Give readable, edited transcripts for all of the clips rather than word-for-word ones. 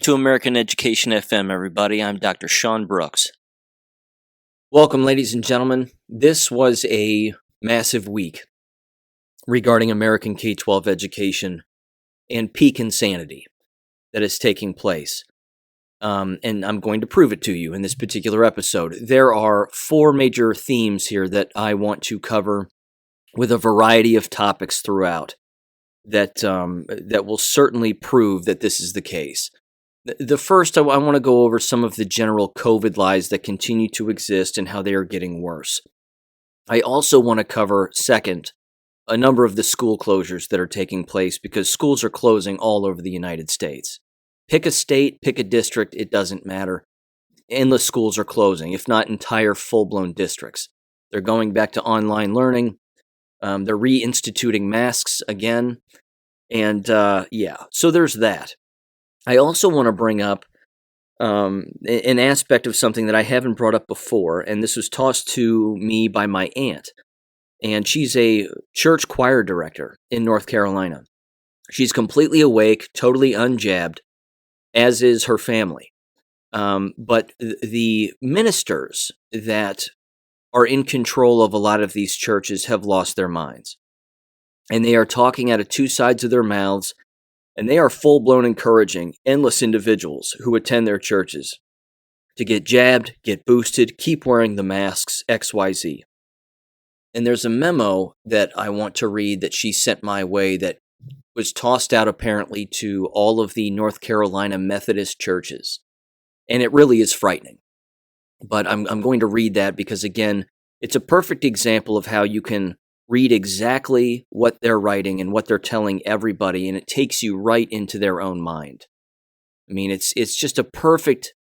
to American Education FM, everybody. I'm Dr. Sean Brooks. Welcome, ladies and gentlemen. This was a massive week regarding American K-12 education and peak insanity that is taking place. And I'm going to prove it to you in this particular episode. There are four major themes here that I want to cover with a variety of topics throughout that will certainly prove that this is the case. The first, I want to go over some of the general COVID lies that continue to exist and how they are getting worse. I also want to cover, second, a number of the school closures that are taking place because schools are closing all over the United States. Pick a state, pick a district, it doesn't matter. Endless schools are closing, if not entire full-blown districts. They're going back to online learning. They're reinstituting masks again. And so there's that. I also want to bring up an aspect of something that I haven't brought up before, and this was tossed to me by my aunt. And she's a church choir director in North Carolina. She's completely awake, totally unjabbed, as is her family. But the ministers that are in control of a lot of these churches have lost their minds. And they are talking out of two sides of their mouths, and they are full-blown encouraging endless individuals who attend their churches to get jabbed, get boosted, keep wearing the masks, XYZ. And there's a memo that I want to read that she sent my way that was tossed out apparently to all of the North Carolina Methodist churches. And it really is frightening. But I'm going to read that because, again, it's a perfect example of how you can read exactly what they're writing and what they're telling everybody, and it takes you right into their own mind. I mean, it's just a perfect,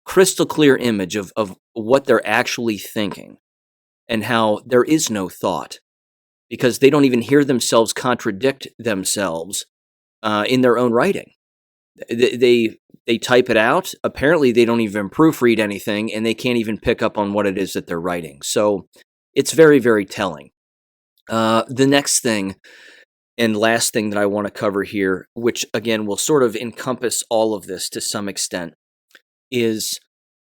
crystal clear image of what they're actually thinking and how there is no thought because they don't even hear themselves contradict themselves in their own writing. They type it out. Apparently, they don't even proofread anything, and they can't even pick up on what it is that they're writing. So it's very, very telling. The next thing and last thing that I want to cover here, which again will sort of encompass all of this to some extent, is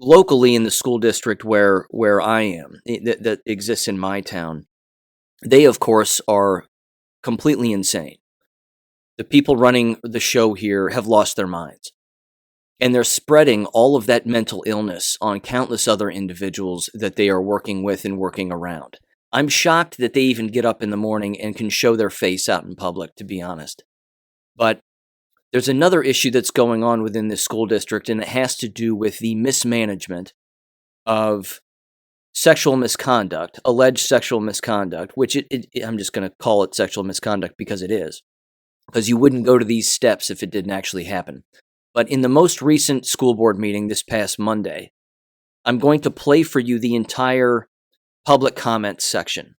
locally in the school district where I am, that exists in my town. They, of course, are completely insane. The people running the show here have lost their minds. And they're spreading all of that mental illness on countless other individuals that they are working with and working around. I'm shocked that they even get up in the morning and can show their face out in public, to be honest. But there's another issue that's going on within this school district, and it has to do with the mismanagement of sexual misconduct, alleged sexual misconduct, which I'm just going to call it sexual misconduct because it is, because you wouldn't go to these steps if it didn't actually happen. But in the most recent school board meeting this past Monday, I'm going to play for you the entire public comment section.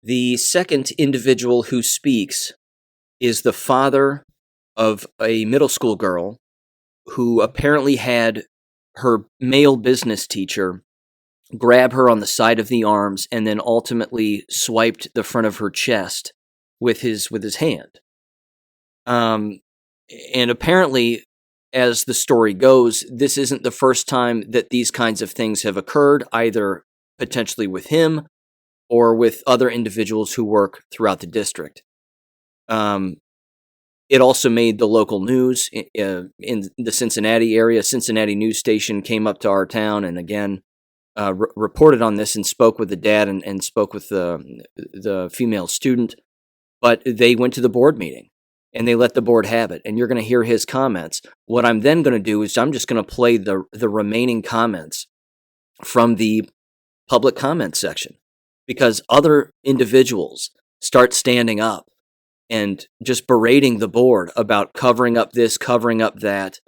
The second individual who speaks is the father of a middle school girl who apparently had her male business teacher grab her on the side of the arms and then ultimately swiped the front of her chest with his hand. And apparently, as the story goes, this isn't the first time that these kinds of things have occurred, either potentially with him or with other individuals who work throughout the district. It also made the local news in the Cincinnati area. Cincinnati news station came up to our town and again reported on this and spoke with the dad and spoke with the female student. But they went to the board meeting and they let the board have it. And you're going to hear his comments. What I'm then going to do is I'm just going to play the remaining comments from the public comment section because other individuals start standing up and just berating the board about covering up this, covering up that.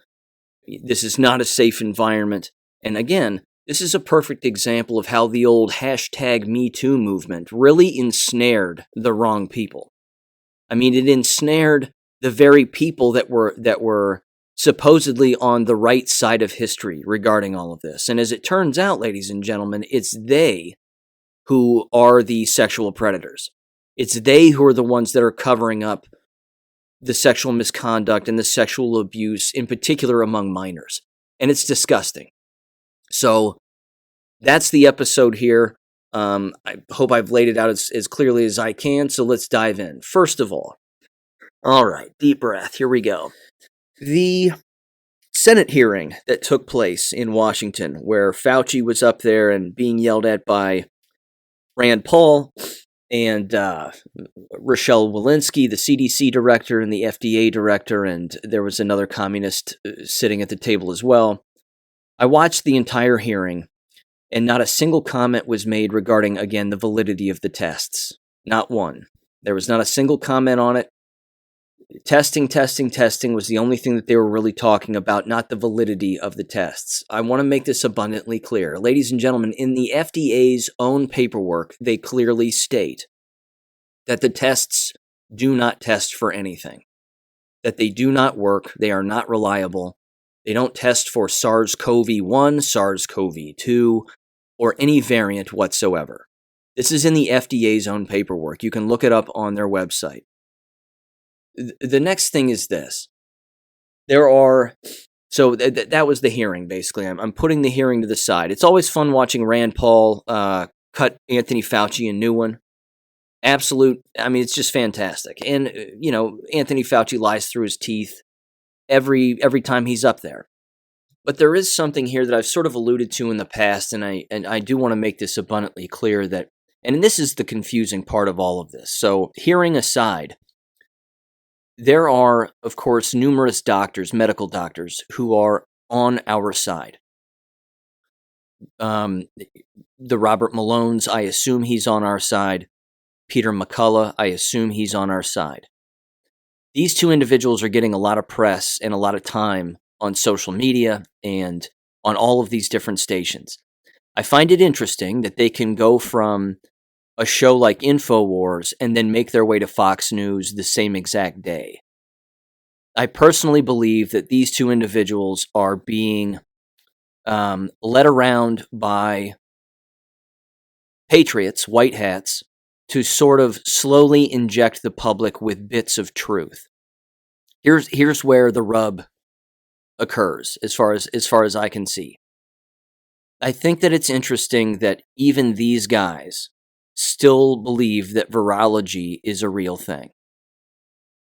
This is not a safe environment. And again, this is a perfect example of how the old #MeToo movement really ensnared the wrong people. I mean, it ensnared the very people that were supposedly on the right side of history regarding all of this. And as it turns out, ladies and gentlemen, it's they who are the sexual predators. It's they who are the ones that are covering up the sexual misconduct and the sexual abuse, in particular among minors. And it's disgusting. So that's the episode here. I hope I've laid it out as clearly as I can, so let's dive in. First of all right, deep breath, here we go. The Senate hearing that took place in Washington, where Fauci was up there and being yelled at by Rand Paul and Rochelle Walensky, the CDC director and the FDA director, and there was another communist sitting at the table as well. I watched the entire hearing, and not a single comment was made regarding, again, the validity of the tests. Not one. There was not a single comment on it. Testing was the only thing that they were really talking about, not the validity of the tests. I want to make this abundantly clear. Ladies and gentlemen, in the FDA's own paperwork, they clearly state that the tests do not test for anything, that they do not work, they are not reliable, they don't test for SARS-CoV-1, SARS-CoV-2, or any variant whatsoever. This is in the FDA's own paperwork. You can look it up on their website. The next thing is this. That was the hearing, basically. I'm putting the hearing to the side. It's always fun watching Rand Paul cut Anthony Fauci a new one. It's just fantastic. And, Anthony Fauci lies through his teeth every time he's up there. But there is something here that I've sort of alluded to in the past, and I do want to make this abundantly clear that, and this is the confusing part of all of this. So, hearing aside, there are, of course, numerous doctors, medical doctors, who are on our side. The Robert Malone's, I assume he's on our side. Peter McCullough, I assume he's on our side. These two individuals are getting a lot of press and a lot of time on social media and on all of these different stations. I find it interesting that they can go from a show like InfoWars and then make their way to Fox News the same exact day. I personally believe that these two individuals are being led around by patriots, white hats, to sort of slowly inject the public with bits of truth. Here's where the rub occurs, as far as I can see. I think that it's interesting that even these guys still believe that virology is a real thing.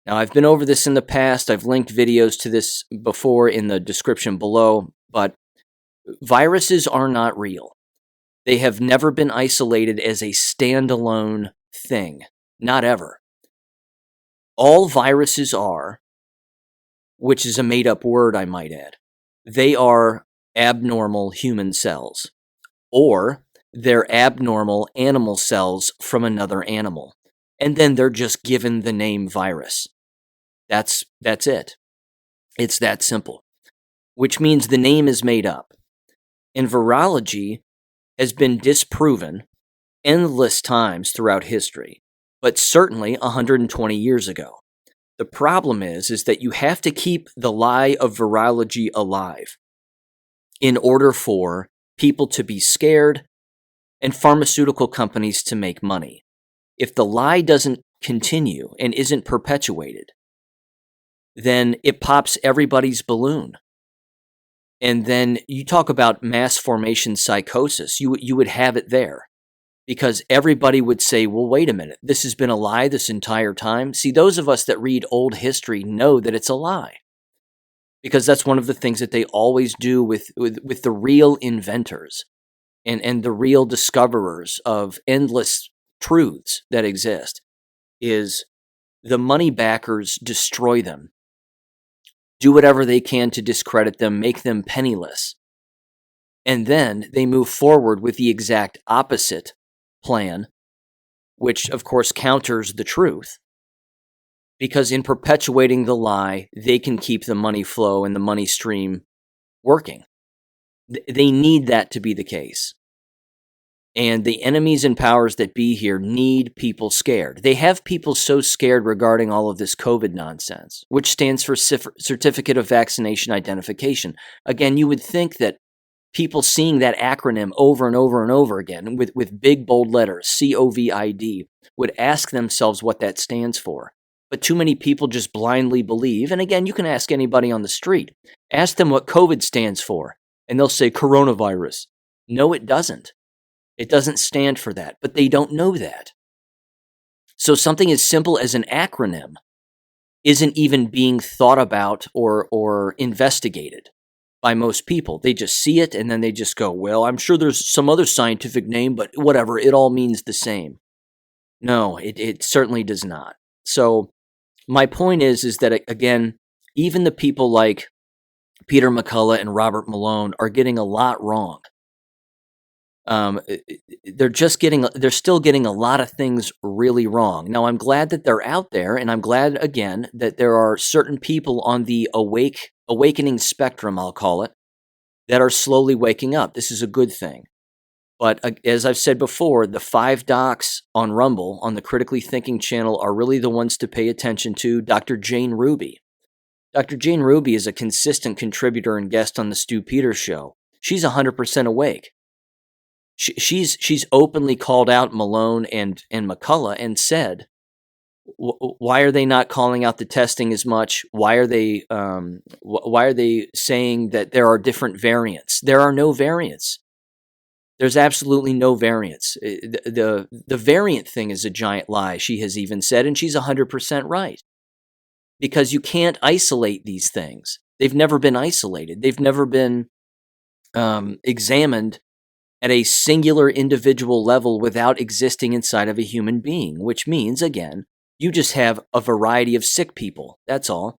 Now, I've been over this in the past. I've linked videos to this before in the description below, but viruses are not real. They have never been isolated as a standalone thing. Not ever. All viruses are, which is a made-up word, I might add, they are abnormal human cells, or they're abnormal animal cells from another animal, and then they're just given the name virus. That's it. It's that simple, which means the name is made up. And virology has been disproven endless times throughout history, but certainly 120 years ago. The problem is that you have to keep the lie of virology alive in order for people to be scared and pharmaceutical companies to make money. If the lie doesn't continue and isn't perpetuated, then it pops everybody's balloon. And then you talk about mass formation psychosis, you would have it there. Because everybody would say, well, wait a minute, this has been a lie this entire time. See, those of us that read old history know that it's a lie. Because that's one of the things that they always do with the real inventors and the real discoverers of endless truths that exist, is the money backers destroy them, do whatever they can to discredit them, make them penniless. And then they move forward with the exact opposite plan, which of course counters the truth. Because in perpetuating the lie, they can keep the money flow and the money stream working. They need that to be the case. And the enemies and powers that be here need people scared. They have people so scared regarding all of this COVID nonsense, which stands for Certificate of Vaccination Identification. Again, you would think that people seeing that acronym over and over and over again with big bold letters, COVID, would ask themselves what that stands for. but too many people just blindly believe. And again, you can ask anybody on the street. Ask them what COVID stands for, and they'll say coronavirus. No, it doesn't. It doesn't stand for that, but they don't know that. So something as simple as an acronym isn't even being thought about or investigated by most people. They just see it and then they just go, well, I'm sure there's some other scientific name, but whatever, it all means the same. No, it certainly does not. So my point is that, again, even the people like Peter McCullough and Robert Malone are getting a lot wrong. They're still getting a lot of things really wrong. Now, I'm glad that they're out there, and I'm glad, again, that there are certain people on the awakening spectrum, I'll call it, that are slowly waking up. This is a good thing. But as I've said before, the 5 docs on Rumble, on the Critically Thinking channel, are really the ones to pay attention to. Dr. Jane Ruby. Dr. Jane Ruby is a consistent contributor and guest on the Stu Peters Show. She's 100% awake. She's openly called out Malone and McCullough and said, why are they not calling out the testing as much? Why are they saying that there are different variants? There are no variants. There's absolutely no variants. The variant thing is a giant lie, she has even said, and she's 100% right. Because you can't isolate these things. They've never been isolated. They've never been examined at a singular individual level without existing inside of a human being, which means, again, you just have a variety of sick people. That's all.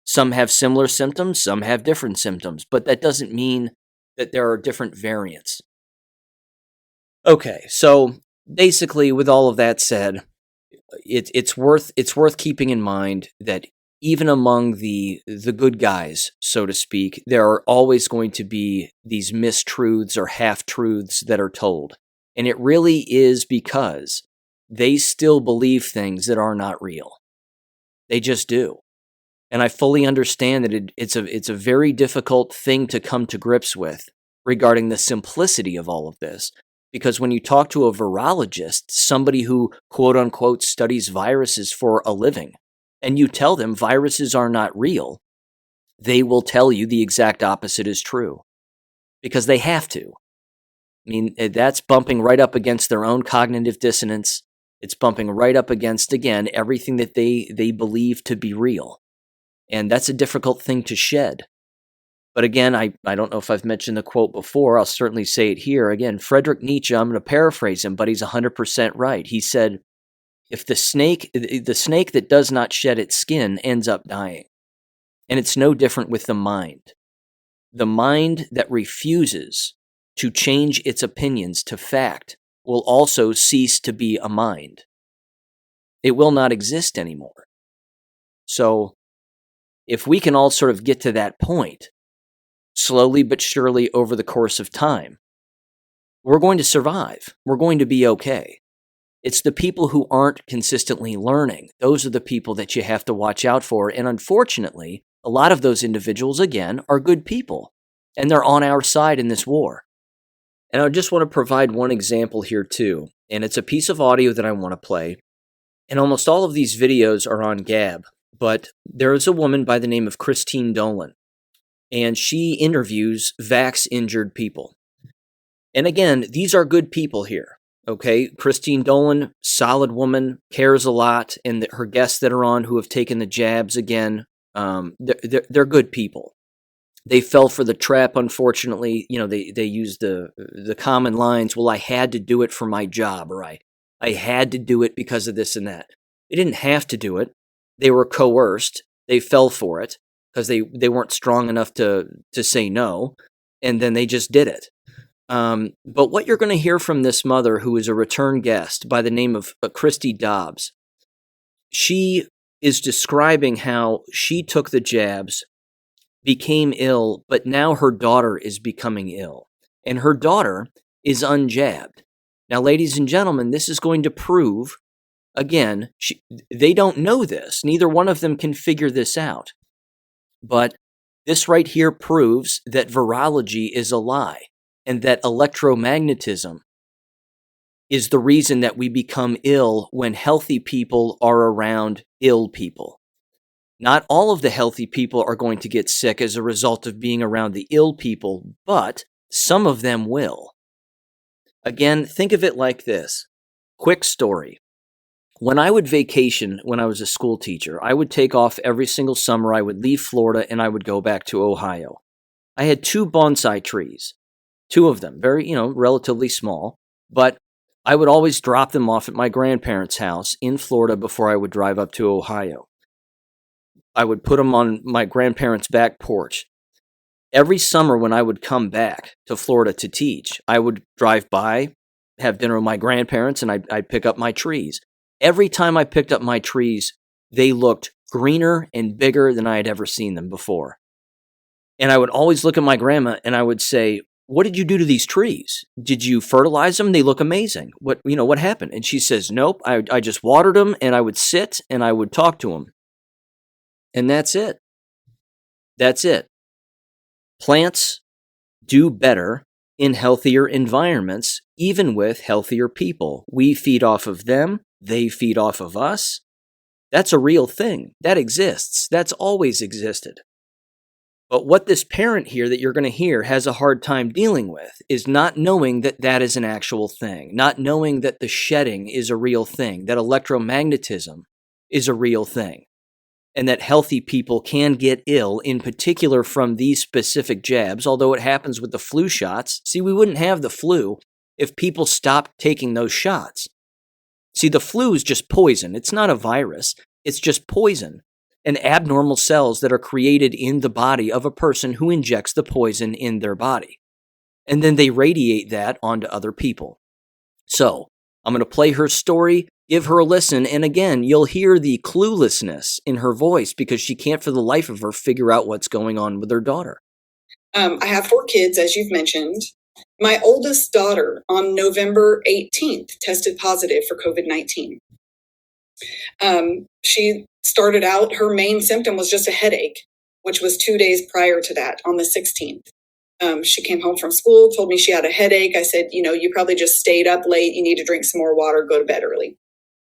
Some have similar symptoms, some have different symptoms, but that doesn't mean that there are different variants. Okay, so basically, with all of that said, it's worth keeping in mind that even among the good guys, so to speak, there are always going to be these mistruths or half-truths that are told. And it really is because they still believe things that are not real. They just do. And I fully understand that it's a very difficult thing to come to grips with regarding the simplicity of all of this. Because when you talk to a virologist, somebody who, quote-unquote, studies viruses for a living, and you tell them viruses are not real, they will tell you the exact opposite is true. Because they have to. I mean, that's bumping right up against their own cognitive dissonance. It's bumping right up against, again, everything that they believe to be real. And that's a difficult thing to shed. But again, I don't know if I've mentioned the quote before. I'll certainly say it here. Again, Friedrich Nietzsche, I'm going to paraphrase him, but he's 100% right. He said, if the snake that does not shed its skin ends up dying. And it's no different with the mind. The mind that refuses to change its opinions to fact will also cease to be a mind. It will not exist anymore. So, if we can all sort of get to that point, slowly but surely over the course of time, we're going to survive. We're going to be okay. It's the people who aren't consistently learning. Those are the people that you have to watch out for. And unfortunately, a lot of those individuals, again, are good people. And they're on our side in this war. And I just want to provide one example here too. And it's a piece of audio that I want to play. And almost all of these videos are on Gab. But there is a woman by the name of Christine Dolan. And she interviews vax-injured people. And again, these are good people here. Okay, Christine Dolan, solid woman, cares a lot, and her guests that are on who have taken the jabs, again, they're good people. They fell for the trap, unfortunately. You know, they use the common lines, well, I had to do it for my job, or I had to do it because of this and that. They didn't have to do it. They were coerced. They fell for it because they weren't strong enough to say no, and then they just did it. But what you're going to hear from this mother, who is a return guest by the name of Christy Dobbs, she is describing how she took the jabs, became ill, but now her daughter is becoming ill. And her daughter is unjabbed. Now, ladies and gentlemen, this is going to prove, again, they don't know this. Neither one of them can figure this out. But this right here proves that virology is a lie. And that electromagnetism is the reason that we become ill when healthy people are around ill people. Not all of the healthy people are going to get sick as a result of being around the ill people, but some of them will. Again, think of it like this. Quick story. When I would vacation when I was a school teacher, I would take off every single summer. I would leave Florida and I would go back to Ohio. I had 2 bonsai trees, 2 of them, very, relatively small, but I would always drop them off at my grandparents' house in Florida before I would drive up to Ohio. I would put them on my grandparents' back porch. Every summer when I would come back to Florida to teach, I would drive by, have dinner with my grandparents, and I'd pick up my trees. Every time I picked up my trees, they looked greener and bigger than I had ever seen them before. And I would always look at my grandma and I would say, "What did you do to these trees? Did you fertilize them? They look amazing. What happened?" And she says, "Nope, I just watered them and I would sit and I would talk to them." And that's it. That's it. Plants do better in healthier environments, even with healthier people. We feed off of them. They feed off of us. That's a real thing. That exists. That's always existed. But what this parent here that you're going to hear has a hard time dealing with is not knowing that that is an actual thing, not knowing that the shedding is a real thing, that electromagnetism is a real thing, and that healthy people can get ill, in particular from these specific jabs, although it happens with the flu shots. See, we wouldn't have the flu if people stopped taking those shots. See, the flu is just poison. It's not a virus. It's just poison and abnormal cells that are created in the body of a person who injects the poison in their body. And then they radiate that onto other people. So I'm going to play her story, give her a listen, and again, you'll hear the cluelessness in her voice because she can't for the life of her figure out what's going on with her daughter. I have 4 kids, as you've mentioned. My oldest daughter on November 18th tested positive for COVID-19. She started out, her main symptom was just a headache, which was 2 days prior to that on the 16th. She came home from school, told me she had a headache. I said, you probably just stayed up late. You need to drink some more water, go to bed early.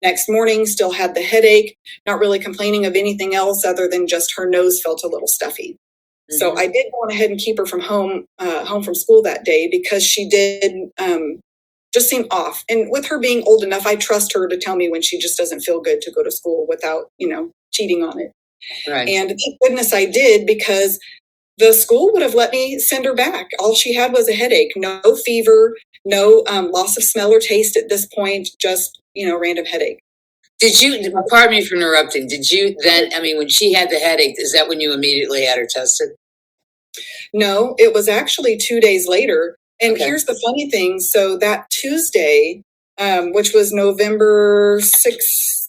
Next morning, still had the headache, not really complaining of anything else other than just her nose felt a little stuffy. So I did go on ahead and keep her from home from school that day because she did just seem off. And with her being old enough, I trust her to tell me when she just doesn't feel good to go to school without, cheating on it. Right. And thank goodness I did, because the school would have let me send her back. All she had was a headache, no fever, no loss of smell or taste at this point, just, random headache. Did you, pardon me for interrupting, did you then, when she had the headache, is that when you immediately had her tested? No, it was actually 2 days later. And Here's the funny thing. So that Tuesday, which was November 16th,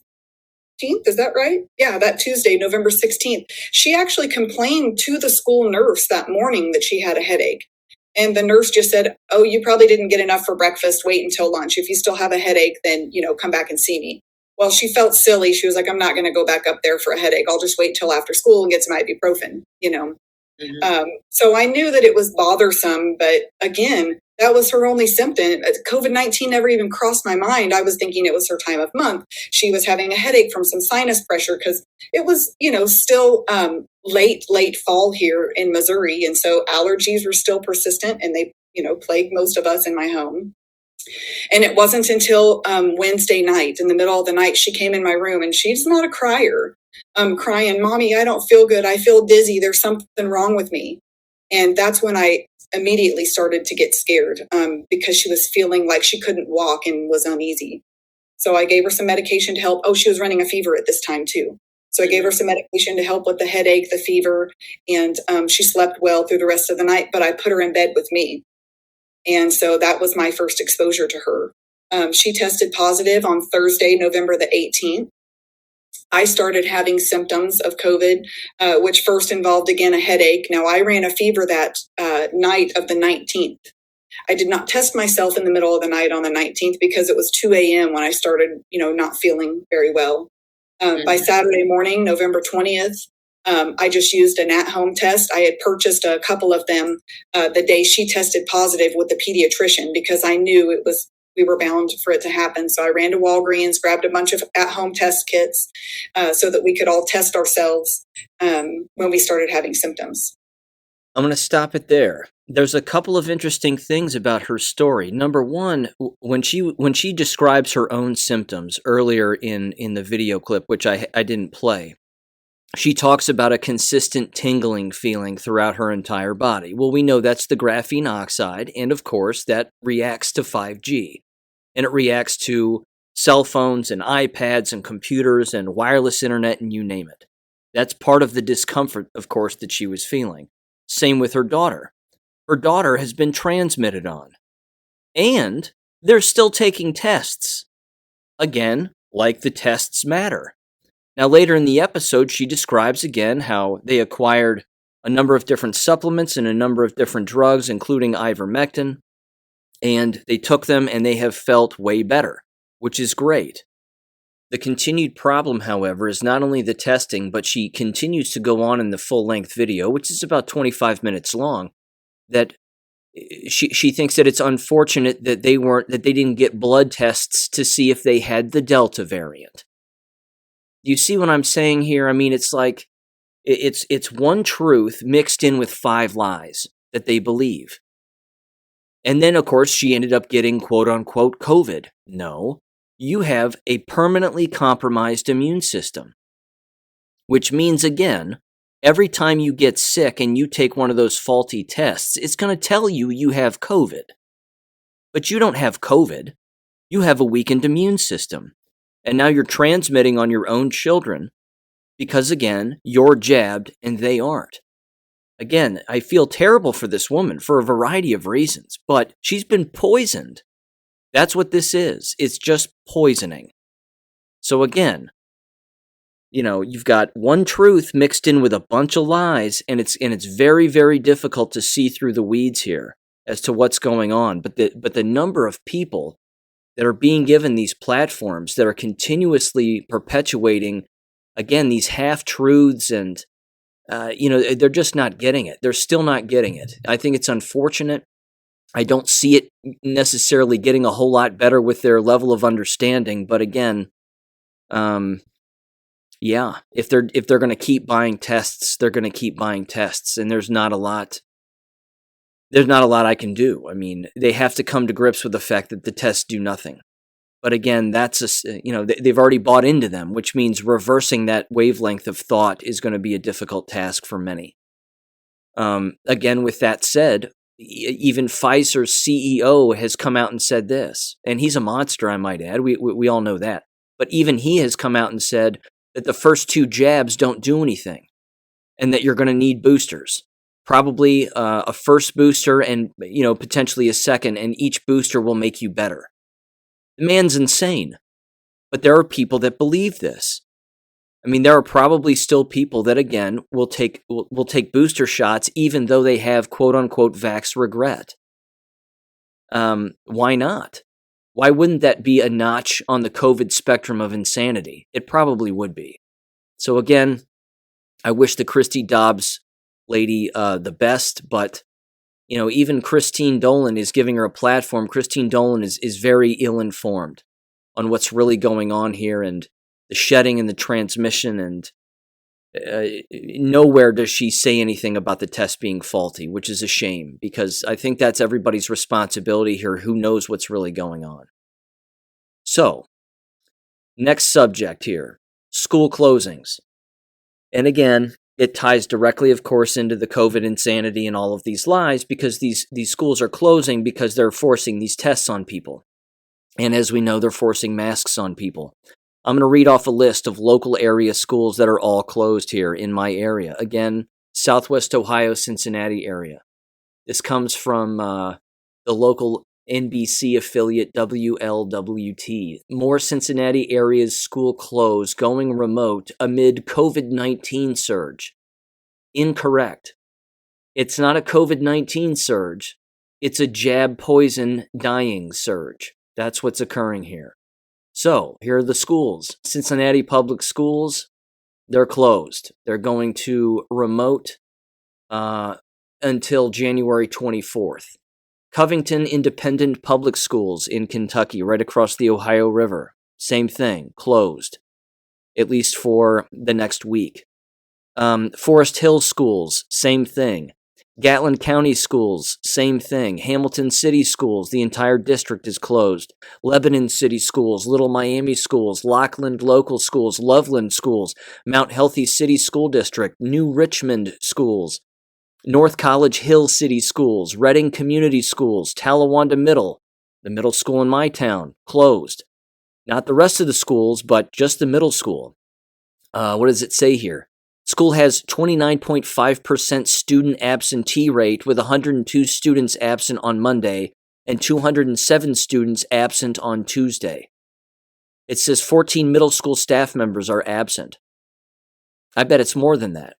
is that right? Yeah, that Tuesday, November 16th, she actually complained to the school nurse that morning that she had a headache. And the nurse just said, "Oh, you probably didn't get enough for breakfast. Wait until lunch. If you still have a headache, then, come back and see me." Well, she felt silly. She was like, "I'm not going to go back up there for a headache. I'll just wait till after school and get some ibuprofen, So I knew that it was bothersome, but again, that was her only symptom. COVID-19 never even crossed my mind. I was thinking it was her time of month. She was having a headache from some sinus pressure because it was, still late fall here in Missouri. And so allergies were still persistent and they, plagued most of us in my home. And it wasn't until Wednesday night, in the middle of the night, she came in my room, and she's not a crier, crying, "Mommy, I don't feel good. I feel dizzy. There's something wrong with me." And that's when I immediately started to get scared because she was feeling like she couldn't walk and was uneasy. So I gave her some medication to help. Oh, she was running a fever at this time too. So I gave her some medication to help with the headache, the fever, and she slept well through the rest of the night, but I put her in bed with me. And so that was my first exposure to her. She tested positive on Thursday, November the 18th. I started having symptoms of COVID, which first involved, again, a headache. Now, I ran a fever that night of the 19th. I did not test myself in the middle of the night on the 19th because it was 2 a.m. when I started, not feeling very well. By Saturday morning, November 20th, I just used an at-home test. I had purchased a couple of them the day she tested positive with the pediatrician because I knew it was we were bound for it to happen. So I ran to Walgreens, grabbed a bunch of at-home test kits so that we could all test ourselves when we started having symptoms. I'm going to stop it there. There's a couple of interesting things about her story. Number one, when she describes her own symptoms earlier in the video clip, which I didn't play, she talks about a consistent tingling feeling throughout her entire body. Well, we know that's the graphene oxide, and of course, that reacts to 5G. And it reacts to cell phones and iPads and computers and wireless internet and you name it. That's part of the discomfort, of course, that she was feeling. Same with her daughter. Her daughter has been transmitted on. And they're still taking tests. Again, like the tests matter. Now, later in the episode, she describes again how they acquired a number of different supplements and a number of different drugs, including ivermectin, and they took them and they have felt way better, which is great. The continued problem, however, is not only the testing, but she continues to go on in the full-length video, which is about 25 minutes long, that she thinks that it's unfortunate that they didn't get blood tests to see if they had the Delta variant. You see what I'm saying here? I mean, it's like it's one truth mixed in with 5 lies that they believe. And then, of course, she ended up getting quote-unquote COVID. No, you have a permanently compromised immune system, which means, again, every time you get sick and you take one of those faulty tests, it's going to tell you you have COVID. But you don't have COVID. You have a weakened immune system. And now you're transmitting on your own children because, again, you're jabbed and they aren't. Again, I feel terrible for this woman for a variety of reasons, but she's been poisoned. That's what this is. It's just poisoning. So again, you've got one truth mixed in with a bunch of lies, and it's very, very difficult to see through the weeds here as to what's going on. But the number of people that are being given these platforms that are continuously perpetuating, again, these half-truths and, they're just not getting it. They're still not getting it. I think it's unfortunate. I don't see it necessarily getting a whole lot better with their level of understanding. But again, if they're going to keep buying tests, they're going to keep buying tests. And there's not a lot I can do. I mean, they have to come to grips with the fact that the tests do nothing. But again, they've already bought into them, which means reversing that wavelength of thought is going to be a difficult task for many. Again, with that said, even Pfizer's CEO has come out and said this, and he's a monster, I might add. We all know that. But even he has come out and said that the first 2 jabs don't do anything, and that you're going to need boosters. Probably a first booster and potentially a second, and each booster will make you better. The man's insane, but there are people that believe this. I mean, there are probably still people that, again, will take booster shots even though they have quote-unquote vax regret. Why not? Why wouldn't that be a notch on the COVID spectrum of insanity? It probably would be. So again, I wish the Christy Dobbs lady the best, but even Christine Dolan is giving her a platform. Christine Dolan is very ill-informed on what's really going on here and the shedding and the transmission, and nowhere does she say anything about the test being faulty, which is a shame, because I think that's everybody's responsibility here who knows what's really going on. So, next subject here, school closings. And again, it ties directly, of course, into the COVID insanity and all of these lies, because these schools are closing because they're forcing these tests on people. And as we know, they're forcing masks on people. I'm going to read off a list of local area schools that are all closed here in my area. Again, Southwest Ohio, Cincinnati area. This comes from the local NBC affiliate WLWT. More Cincinnati areas school closed, going remote amid COVID-19 surge. Incorrect. It's not a COVID-19 surge. It's a jab poison dying surge. That's what's occurring here. So, here are the schools. Cincinnati Public Schools, they're closed. They're going to remote until January 24th. Covington Independent Public Schools in Kentucky, right across the Ohio River. Same thing, closed, at least for the next week. Forest Hill Schools, same thing. Gatlin County Schools, same thing. Hamilton City Schools, the entire district is closed. Lebanon City Schools, Little Miami Schools, Lockland Local Schools, Loveland Schools, Mount Healthy City School District, New Richmond Schools, North College Hill City Schools, Reading Community Schools, Talawanda Middle, the middle school in my town, closed. Not the rest of the schools, but just the middle school. What does it say here? School has 29.5% student absentee rate, with 102 students absent on Monday and 207 students absent on Tuesday. It says 14 middle school staff members are absent. I bet it's more than that.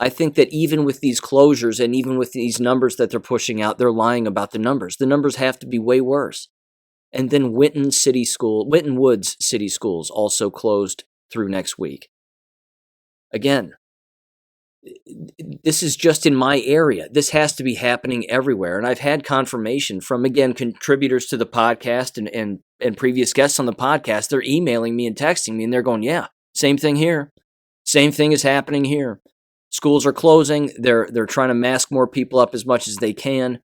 I think that even with these closures and even with these numbers that they're pushing out, they're lying about the numbers. The numbers have to be way worse. And then Winton Woods City Schools also closed through next week. Again, this is just in my area. This has to be happening everywhere. And I've had confirmation from, again, contributors to the podcast and previous guests on the podcast. They're emailing me and texting me, and they're going, yeah, same thing here. Same thing is happening here. Schools are closing. They're trying to mask more people up as much as they can.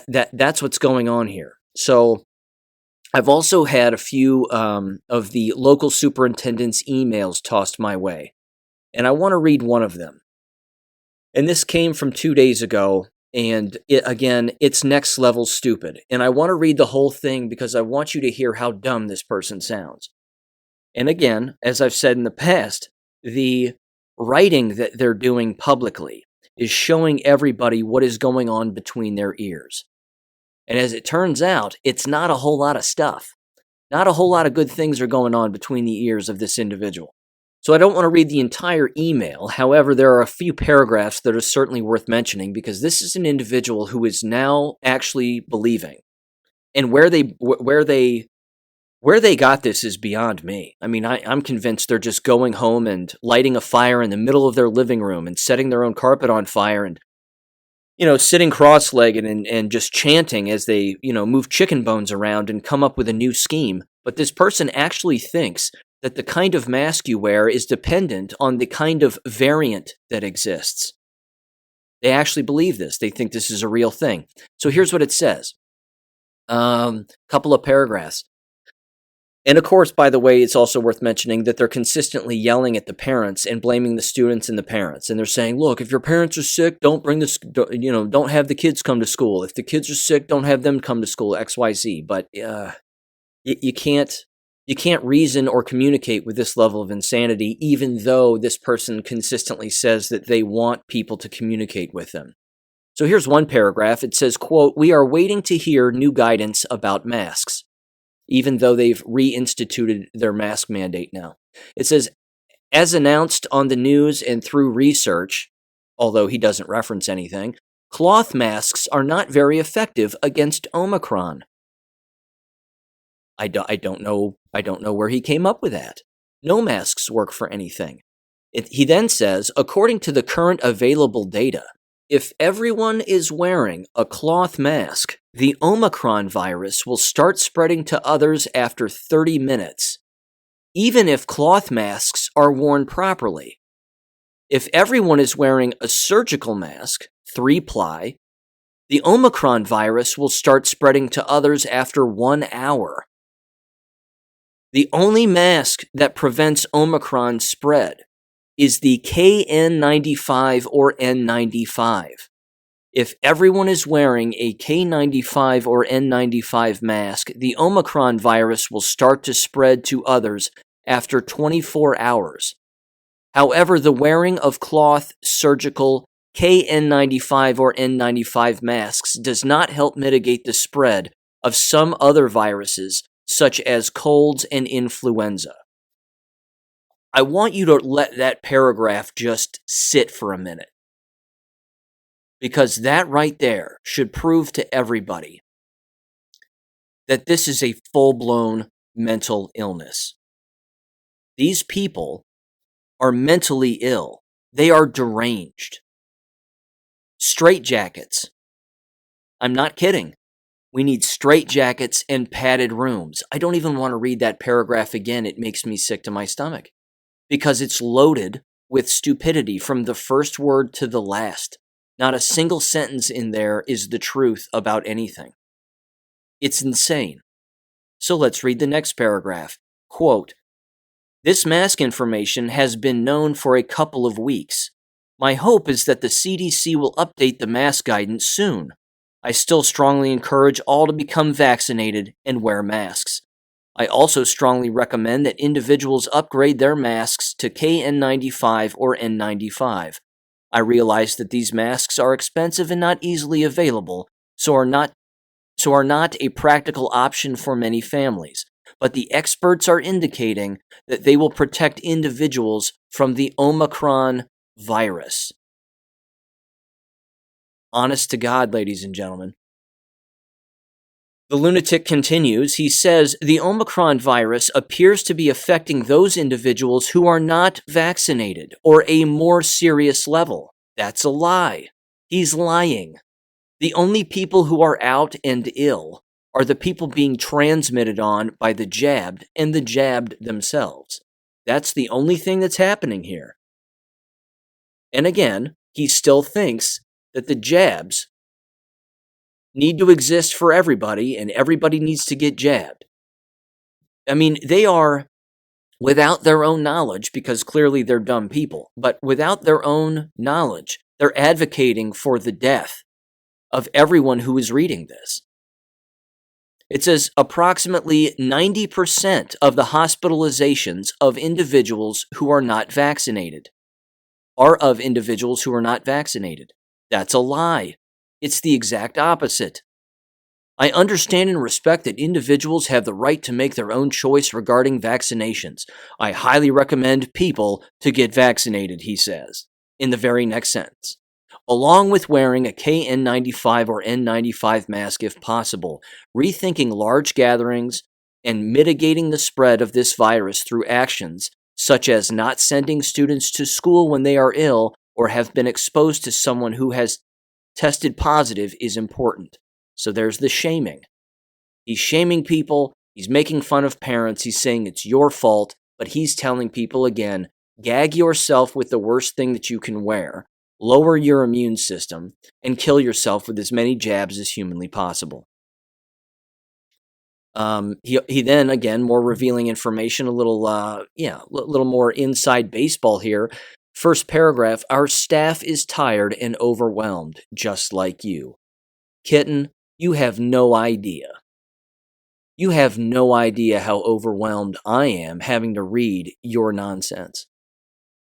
That's what's going on here. So I've also had a few of the local superintendents' emails tossed my way, and I want to read one of them. And this came from 2 days ago, and it's next level stupid. And I want to read the whole thing because I want you to hear how dumb this person sounds. And again, as I've said in the past, the writing that they're doing publicly is showing everybody what is going on between their ears. And as it turns out, it's not a whole lot of stuff. Not a whole lot of good things are going on between the ears of this individual. So I don't want to read the entire email. However, there are a few paragraphs that are certainly worth mentioning because this is an individual who is now actually believing. And where they got this is beyond me. I mean, I'm convinced they're just going home and lighting a fire in the middle of their living room and setting their own carpet on fire and, sitting cross-legged and just chanting as they, move chicken bones around and come up with a new scheme. But this person actually thinks that the kind of mask you wear is dependent on the kind of variant that exists. They actually believe this. They think this is a real thing. So here's what it says. Couple of paragraphs. And of course, by the way, it's also worth mentioning that they're consistently yelling at the parents and blaming the students and the parents. And they're saying, look, if your parents are sick, don't have the kids come to school. If the kids are sick, don't have them come to school, XYZ. But you can't reason or communicate with this level of insanity, even though this person consistently says that they want people to communicate with them. So here's one paragraph. It says, quote, "We are waiting to hear new guidance about masks," even though they've reinstituted their mask mandate now. It says, "As announced on the news and through research," although he doesn't reference anything, "cloth masks are not very effective against Omicron." I don't know where he came up with that. No masks work for anything. He then says, according to the current available data, if everyone is wearing a cloth mask, the Omicron virus will start spreading to others after 30 minutes, even if cloth masks are worn properly. If everyone is wearing a surgical mask, 3-ply, the Omicron virus will start spreading to others after 1 hour. The only mask that prevents Omicron spread is the KN95 or N95. If everyone is wearing a K95 or N95 mask, the Omicron virus will start to spread to others after 24 hours. However, the wearing of cloth, surgical, KN95 or N95 masks does not help mitigate the spread of some other viruses, such as colds and influenza. I want you to let that paragraph just sit for a minute, because that right there should prove to everybody that this is a full-blown mental illness. These people are mentally ill. They are deranged. Straitjackets I'm not kidding. We need straitjackets and padded rooms. I don't even want to read that paragraph again. It makes me sick to my stomach because it's loaded with stupidity from the first word to the last. Not a single sentence in there is the truth about anything. It's insane. So let's read the next paragraph. Quote, "This mask information has been known for a couple of weeks. My hope is that the CDC will update the mask guidance soon. I still strongly encourage all to become vaccinated and wear masks. I also strongly recommend that individuals upgrade their masks to KN95 or N95. I realize that these masks are expensive and not easily available, so are not a practical option for many families. But the experts are indicating that they will protect individuals from the Omicron virus." Honest to God, ladies and gentlemen. The lunatic continues. He says, "The Omicron virus appears to be affecting those individuals who are not vaccinated or a more serious level." That's a lie. He's lying. The only people who are out and ill are the people being transmitted on by the jabbed and the jabbed themselves. That's the only thing that's happening here. And again, he still thinks that the jabs need to exist for everybody and everybody needs to get jabbed. I mean, they are, without their own knowledge, because clearly they're dumb people, but without their own knowledge, they're advocating for the death of everyone who is reading this. It says approximately 90% of the hospitalizations of individuals who are not vaccinated are of individuals who are not vaccinated. That's a lie. It's the exact opposite. I understand and respect that individuals have the right to make their own choice regarding vaccinations. I highly recommend people to get vaccinated, he says, in the very next sentence. Along with wearing a KN95 or N95 mask if possible, rethinking large gatherings, and mitigating the spread of this virus through actions such as not sending students to school when they are ill or have been exposed to someone who has tested positive is important. So there's the shaming. He's shaming people. He's making fun of parents. He's saying it's your fault, but he's telling people again, gag yourself with the worst thing that you can wear, lower your immune system, and kill yourself with as many jabs as humanly possible. He then, again, more revealing information, a little more inside baseball here. First paragraph, "Our staff is tired and overwhelmed, just like you." Kitten, you have no idea. You have no idea how overwhelmed I am having to read your nonsense.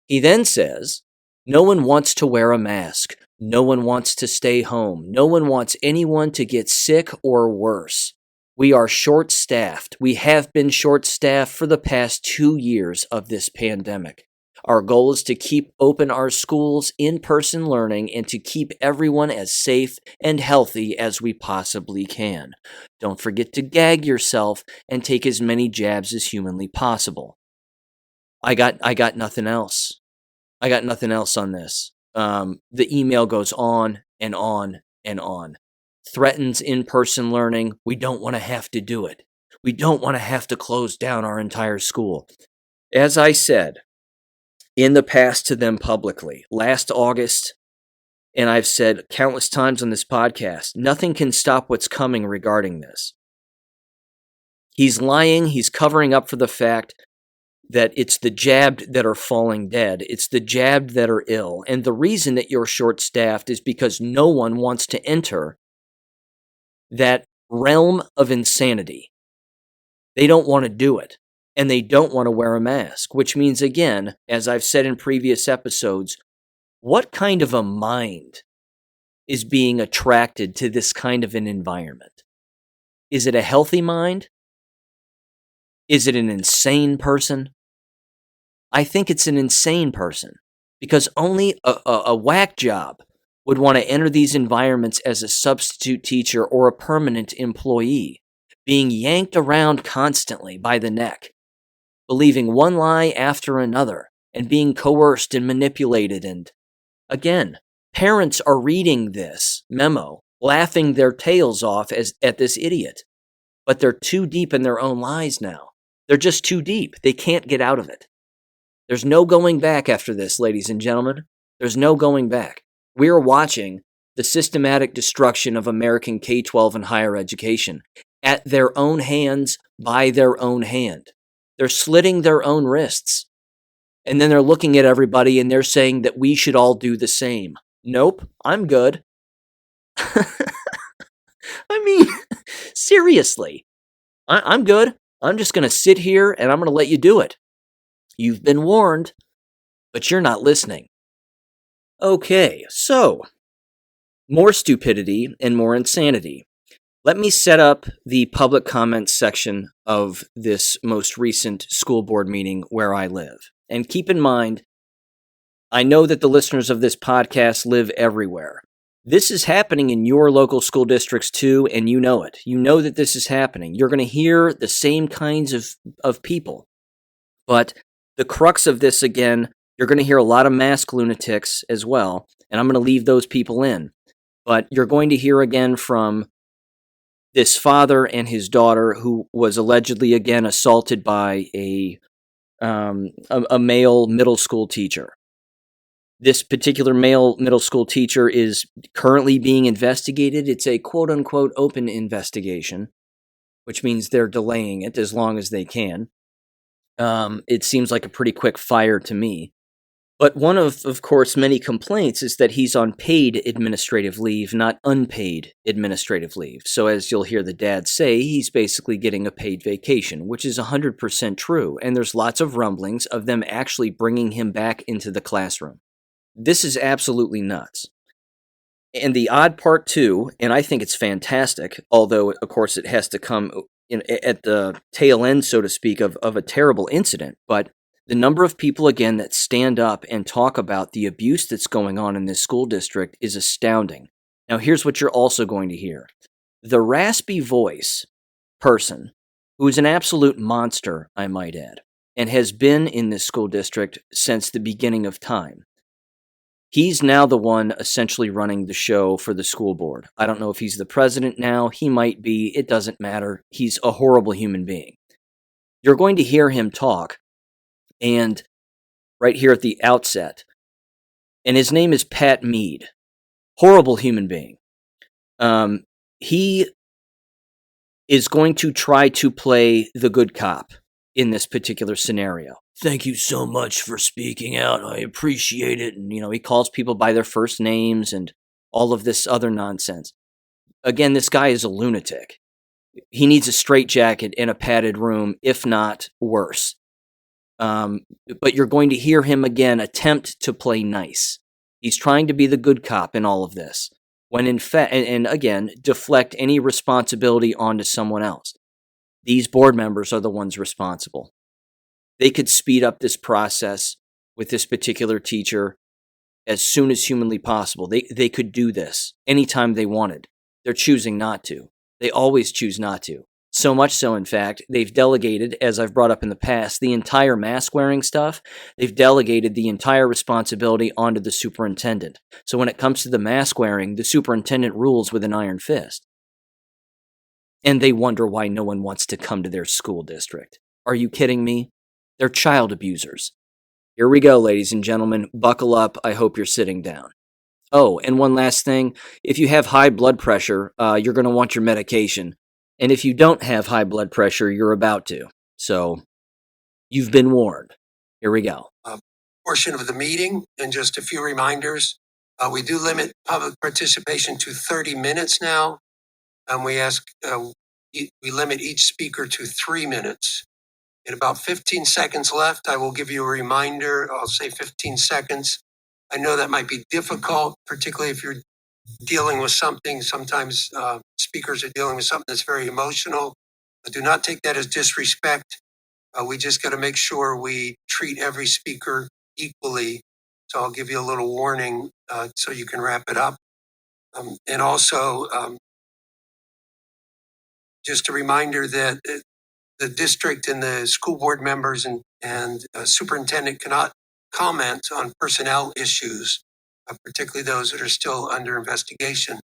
He then says, "No one wants to wear a mask. No one wants to stay home. No one wants anyone to get sick or worse. We are short-staffed. We have been short-staffed for the past 2 years of this pandemic. Our goal is to keep open our schools, in-person learning, and to keep everyone as safe and healthy as we possibly can. Don't forget to gag yourself and take as many jabs as humanly possible." I got nothing else. I got nothing else on this. The email goes on and on and on. Threatens in-person learning. We don't want to have to do it. We don't want to have to close down our entire school. As I said in the past to them publicly, last August, and I've said countless times on this podcast, nothing can stop what's coming regarding this. He's lying. He's covering up for the fact that it's the jabbed that are falling dead. It's the jabbed that are ill. And the reason that you're short-staffed is because no one wants to enter that realm of insanity. They don't want to do it. And they don't want to wear a mask, which means, again, as I've said in previous episodes, what kind of a mind is being attracted to this kind of an environment? Is it a healthy mind? Is it an insane person? I think it's an insane person because only a whack job would want to enter these environments as a substitute teacher or a permanent employee, being yanked around constantly by the neck, believing one lie after another, and being coerced and manipulated. And again, parents are reading this memo laughing their tails off at this idiot. But they're too deep in their own lies now. They're just too deep. They can't get out of it. There's no going back after this, ladies and gentlemen. There's no going back. We are watching the systematic destruction of American K-12 and higher education at their own hands, by their own hand. They're slitting their own wrists. And then they're looking at everybody and they're saying that we should all do the same. Nope, I'm good. I mean, seriously, I'm good. I'm just going to sit here and I'm going to let you do it. You've been warned, but you're not listening. Okay, so more stupidity and more insanity. Let me set up the public comments section of this most recent school board meeting where I live. And keep in mind, I know that the listeners of this podcast live everywhere. This is happening in your local school districts too, and you know it. You know that this is happening. You're going to hear the same kinds of people. But the crux of this, again, you're going to hear a lot of mask lunatics as well, and I'm going to leave those people in. But you're going to hear again from this father and his daughter who was allegedly again assaulted by a male middle school teacher. This particular male middle school teacher is currently being investigated. It's a quote-unquote open investigation, which means they're delaying it as long as they can. It seems like a pretty quick fire to me. But one of course, many complaints is that he's on paid administrative leave, not unpaid administrative leave. So as you'll hear the dad say, he's basically getting a paid vacation, which is 100% true. And there's lots of rumblings of them actually bringing him back into the classroom. This is absolutely nuts. And the odd part too, and I think it's fantastic, although of course it has to come at the tail end, so to speak, of a terrible incident, but the number of people, again, that stand up and talk about the abuse that's going on in this school district is astounding. Now, here's what you're also going to hear. The raspy voice person, who is an absolute monster, I might add, and has been in this school district since the beginning of time. He's now the one essentially running the show for the school board. I don't know if he's the president now. He might be. It doesn't matter. He's a horrible human being. You're going to hear him talk. And right here at the outset, and his name is Pat Mead, horrible human being. He is going to try to play the good cop in this particular scenario. Thank you so much for speaking out. I appreciate it. And, he calls people by their first names and all of this other nonsense. Again, this guy is a lunatic. He needs a straitjacket in a padded room, if not worse. But you're going to hear him again attempt to play nice. He's trying to be the good cop in all of this, when in fact, and again, deflect any responsibility onto someone else. These board members are the ones responsible. They could speed up this process with this particular teacher as soon as humanly possible. They could do this anytime they wanted. They're choosing not to. They always choose not to. So much so, in fact, they've delegated, as I've brought up in the past, the entire mask-wearing stuff. They've delegated the entire responsibility onto the superintendent. So when it comes to the mask-wearing, the superintendent rules with an iron fist. And they wonder why no one wants to come to their school district. Are you kidding me? They're child abusers. Here we go, ladies and gentlemen. Buckle up. I hope you're sitting down. Oh, and one last thing. If you have high blood pressure, you're going to want your medication. And if you don't have high blood pressure, you're about to. So, you've been warned. Here we go. Portion of the meeting, and just a few reminders. We do limit public participation to 30 minutes now. And we limit each speaker to 3 minutes. In about 15 seconds left, I will give you a reminder. I'll say 15 seconds. I know that might be difficult, particularly if you're dealing with something. Sometimes speakers are dealing with something that's very emotional. But do not take that as disrespect. We just got to make sure we treat every speaker equally. So I'll give you a little warning so you can wrap it up. And also, just a reminder that the district and the school board members and superintendent cannot comment on personnel issues, particularly those that are still under investigation.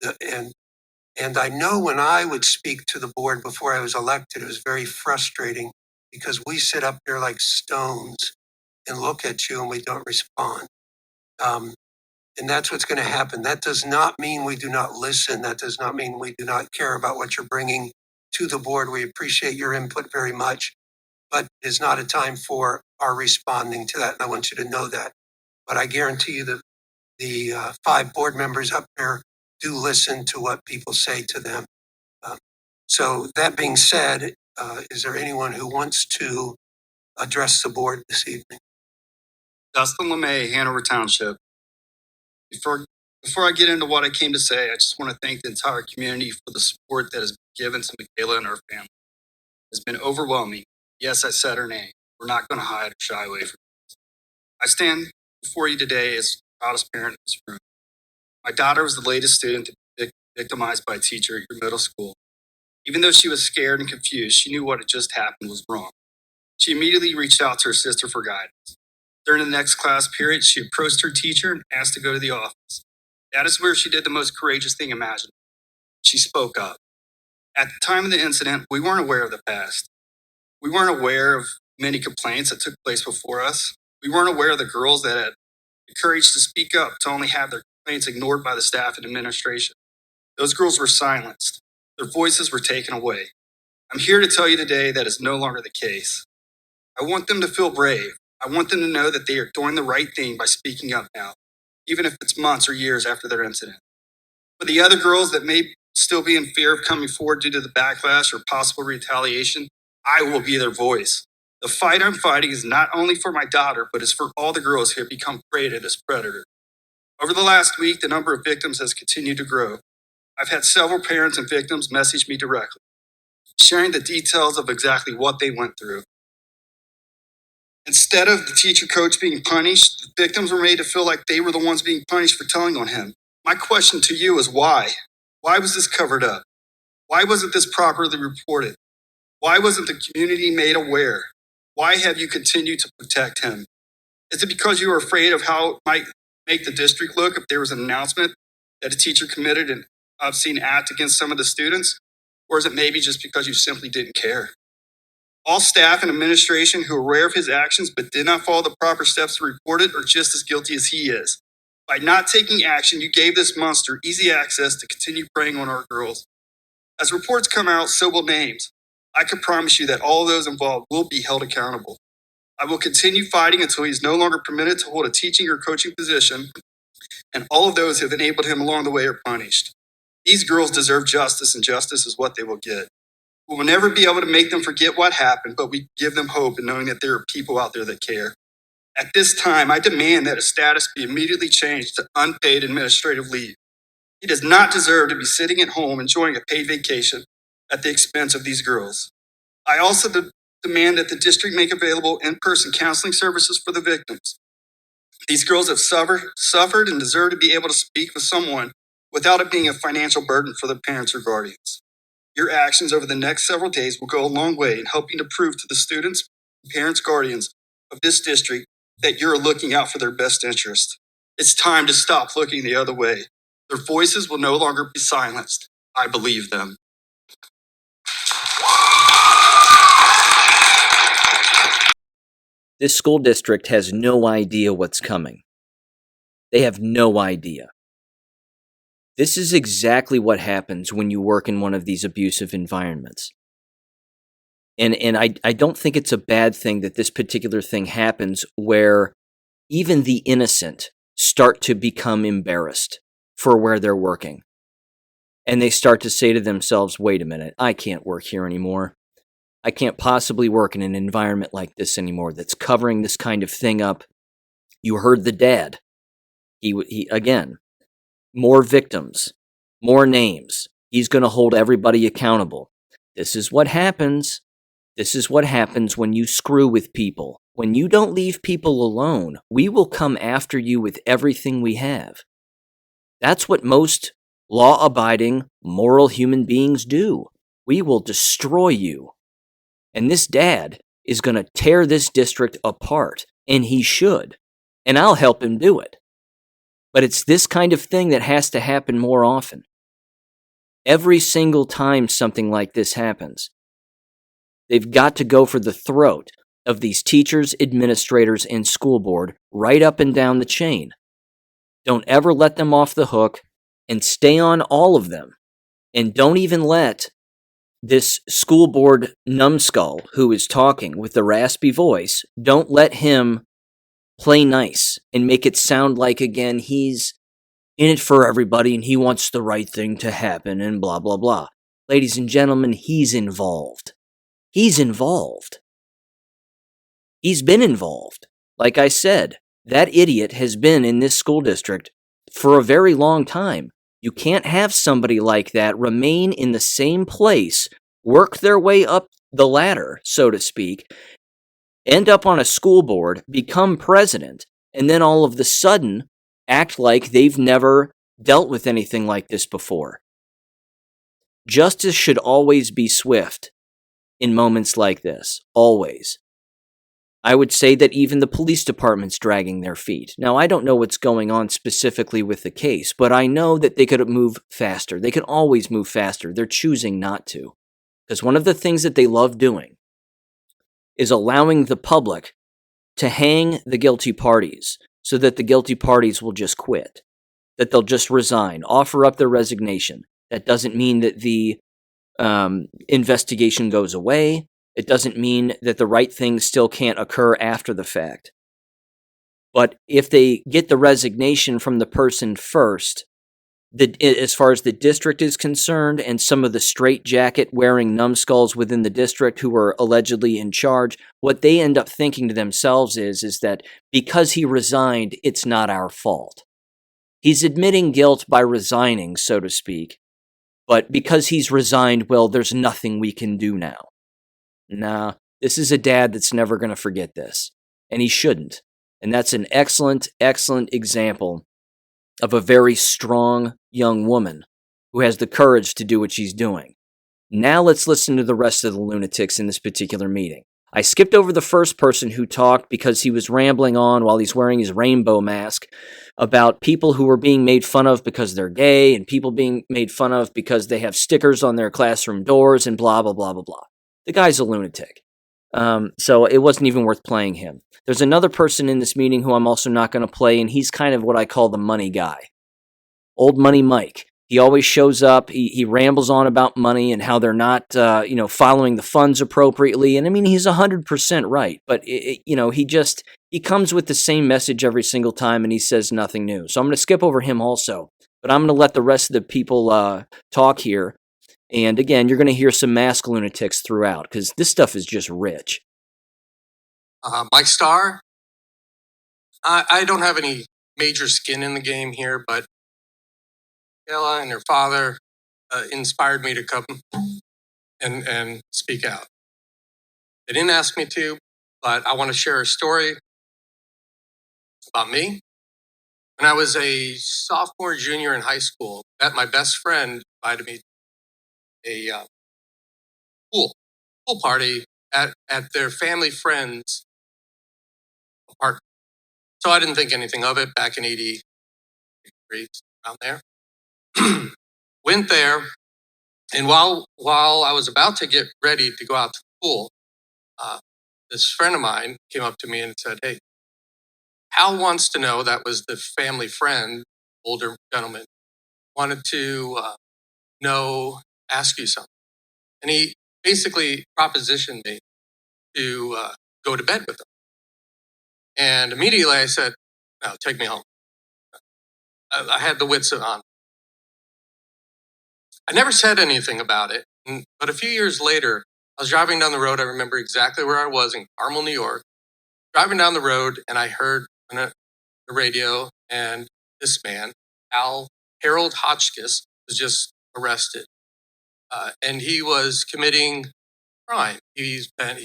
And I know when I would speak to the board before I was elected, it was very frustrating because we sit up there like stones and look at you and we don't respond. And that's what's going to happen. That does not mean we do not listen. That does not mean we do not care about what you're bringing to the board. We appreciate your input very much, but it's not a time for our responding to that. And I want you to know that. But I guarantee you that the 5 board members up there do listen to what people say to them. So that being said, is there anyone who wants to address the board this evening? Dustin LeMay, Hanover Township. Before I get into what I came to say, I just want to thank the entire community for the support that has been given to Michaela and her family. It's been overwhelming. Yes, I said her name. We're not going to hide or shy away from it. I stand before you today as the proudest parent in this room. My daughter was the latest student to be victimized by a teacher at your middle school. Even though she was scared and confused, she knew what had just happened was wrong. She immediately reached out to her sister for guidance. During the next class period, she approached her teacher and asked to go to the office. That is where she did the most courageous thing imaginable. She spoke up. At the time of the incident, we weren't aware of the past. We weren't aware of many complaints that took place before us. We weren't aware of the girls that had the courage to speak up to only have their complaints ignored by the staff and administration. Those girls were silenced. Their voices were taken away. I'm here to tell you today that is no longer the case. I want them to feel brave. I want them to know that they are doing the right thing by speaking up now, even if it's months or years after their incident. For the other girls that may still be in fear of coming forward due to the backlash or possible retaliation, I will be their voice. The fight I'm fighting is not only for my daughter, but is for all the girls who have become prey to this predator. Over the last week, the number of victims has continued to grow. I've had several parents and victims message me directly, sharing the details of exactly what they went through. Instead of the teacher coach being punished, the victims were made to feel like they were the ones being punished for telling on him. My question to you is why? Why was this covered up? Why wasn't this properly reported? Why wasn't the community made aware? Why have you continued to protect him? Is it because you were afraid of how it might make the district look if there was an announcement that a teacher committed an obscene act against some of the students? Or is it maybe just because you simply didn't care? All staff and administration who are aware of his actions but did not follow the proper steps to report it are just as guilty as he is. By not taking action, you gave this monster easy access to continue preying on our girls. As reports come out, so will names. I can promise you that all those involved will be held accountable. I will continue fighting until he is no longer permitted to hold a teaching or coaching position, and all of those who have enabled him along the way are punished. These girls deserve justice, and justice is what they will get. We will never be able to make them forget what happened, but we give them hope in knowing that there are people out there that care. At this time, I demand that his status be immediately changed to unpaid administrative leave. He does not deserve to be sitting at home enjoying a paid vacation at the expense of these girls. I also demand that the district make available in-person counseling services for the victims. These girls have suffered and deserve to be able to speak with someone without it being a financial burden for their parents or guardians. Your actions over the next several days will go a long way in helping to prove to the students, parents, guardians of this district that you're looking out for their best interest. It's time to stop looking the other way. Their voices will no longer be silenced. I believe them. This school district has no idea what's coming. They have no idea. This is exactly what happens when you work in one of these abusive environments. And I don't think it's a bad thing that this particular thing happens where even the innocent start to become embarrassed for where they're working. And they start to say to themselves, wait a minute, I can't work here anymore. I can't possibly work in an environment like this anymore that's covering this kind of thing up. You heard the dad. He again, more victims, more names. He's going to hold everybody accountable. This is what happens. This is what happens when you screw with people. When you don't leave people alone, we will come after you with everything we have. That's what most law-abiding, moral human beings do. We will destroy you. And this dad is going to tear this district apart, and he should. And I'll help him do it. But it's this kind of thing that has to happen more often. Every single time something like this happens, they've got to go for the throat of these teachers, administrators, and school board right up and down the chain. Don't ever let them off the hook, and stay on all of them. And don't even let this school board numbskull who is talking with the raspy voice, don't let him play nice and make it sound like, again, he's in it for everybody and he wants the right thing to happen and blah, blah, blah. Ladies and gentlemen, he's involved. He's involved. He's been involved. Like I said, that idiot has been in this school district for a very long time. You can't have somebody like that remain in the same place, work their way up the ladder, so to speak, end up on a school board, become president, and then all of a sudden act like they've never dealt with anything like this before. Justice should always be swift in moments like this. Always. I would say that even the police department's dragging their feet. Now, I don't know what's going on specifically with the case, but I know that they could move faster. They can always move faster. They're choosing not to. Because one of the things that they love doing is allowing the public to hang the guilty parties so that the guilty parties will just quit, that they'll just resign, offer up their resignation. That doesn't mean that the investigation goes away. It doesn't mean that the right thing still can't occur after the fact. But if they get the resignation from the person first, as far as the district is concerned, and some of the straitjacket wearing numbskulls within the district who are allegedly in charge, what they end up thinking to themselves is that because he resigned, it's not our fault. He's admitting guilt by resigning, so to speak. But because he's resigned, well, there's nothing we can do now. Nah, this is a dad that's never going to forget this. And he shouldn't. And that's an excellent, excellent example of a very strong young woman who has the courage to do what she's doing. Now let's listen to the rest of the lunatics in this particular meeting. I skipped over the first person who talked because he was rambling on while he's wearing his rainbow mask about people who were being made fun of because they're gay and people being made fun of because they have stickers on their classroom doors and blah, blah, blah, blah, blah. The guy's a lunatic. So it wasn't even worth playing him. There's another person in this meeting who I'm also not going to play, and he's kind of what I call the money guy. Old Money Mike. He always shows up. He rambles on about money and how they're not, following the funds appropriately. And I mean, he's 100% right. But he comes with the same message every single time, and he says nothing new. So I'm going to skip over him also. But I'm going to let the rest of the people talk here. And again, you're going to hear some mask lunatics throughout because this stuff is just rich. Mike Starr. I don't have any major skin in the game here, but Ella and her father inspired me to come and speak out. They didn't ask me to, but I want to share a story about me. When I was a sophomore, junior in high school, my best friend invited me to a pool party at their family friend's apartment. So I didn't think anything of it back in 83, around there. Went there, and while I was about to get ready to go out to the pool, this friend of mine came up to me and said, "Hey, Hal wants to know," that was the family friend, older gentleman, wanted to ask you something. And he basically propositioned me to go to bed with him. And immediately I said, "No, take me home." I had the wits on. I never said anything about it, but a few years later, I was driving down the road. I remember exactly where I was in Carmel, New York, driving down the road, and I heard on the radio, and this man, Harold Hotchkiss, was just arrested. And he was committing crime. He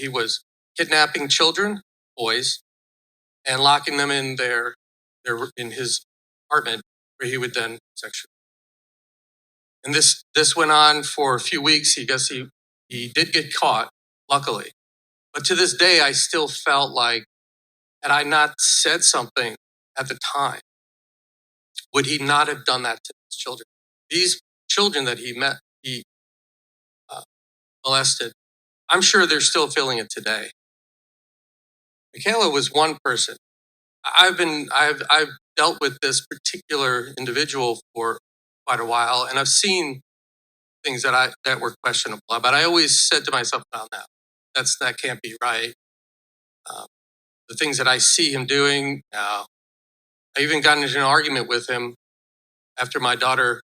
was kidnapping children, boys, and locking them in in his apartment where he would then sexually. And this went on for a few weeks. He did get caught, luckily. But to this day, I still felt like, had I not said something at the time, would he not have done that to his children? These children that he met molested. I'm sure they're still feeling it today. Michaela was one person. I've dealt with this particular individual for quite a while, and I've seen things that were questionable. But I always said to myself, "No, that can't be right." Um, the things that I see him doing, I even got into an argument with him after my daughter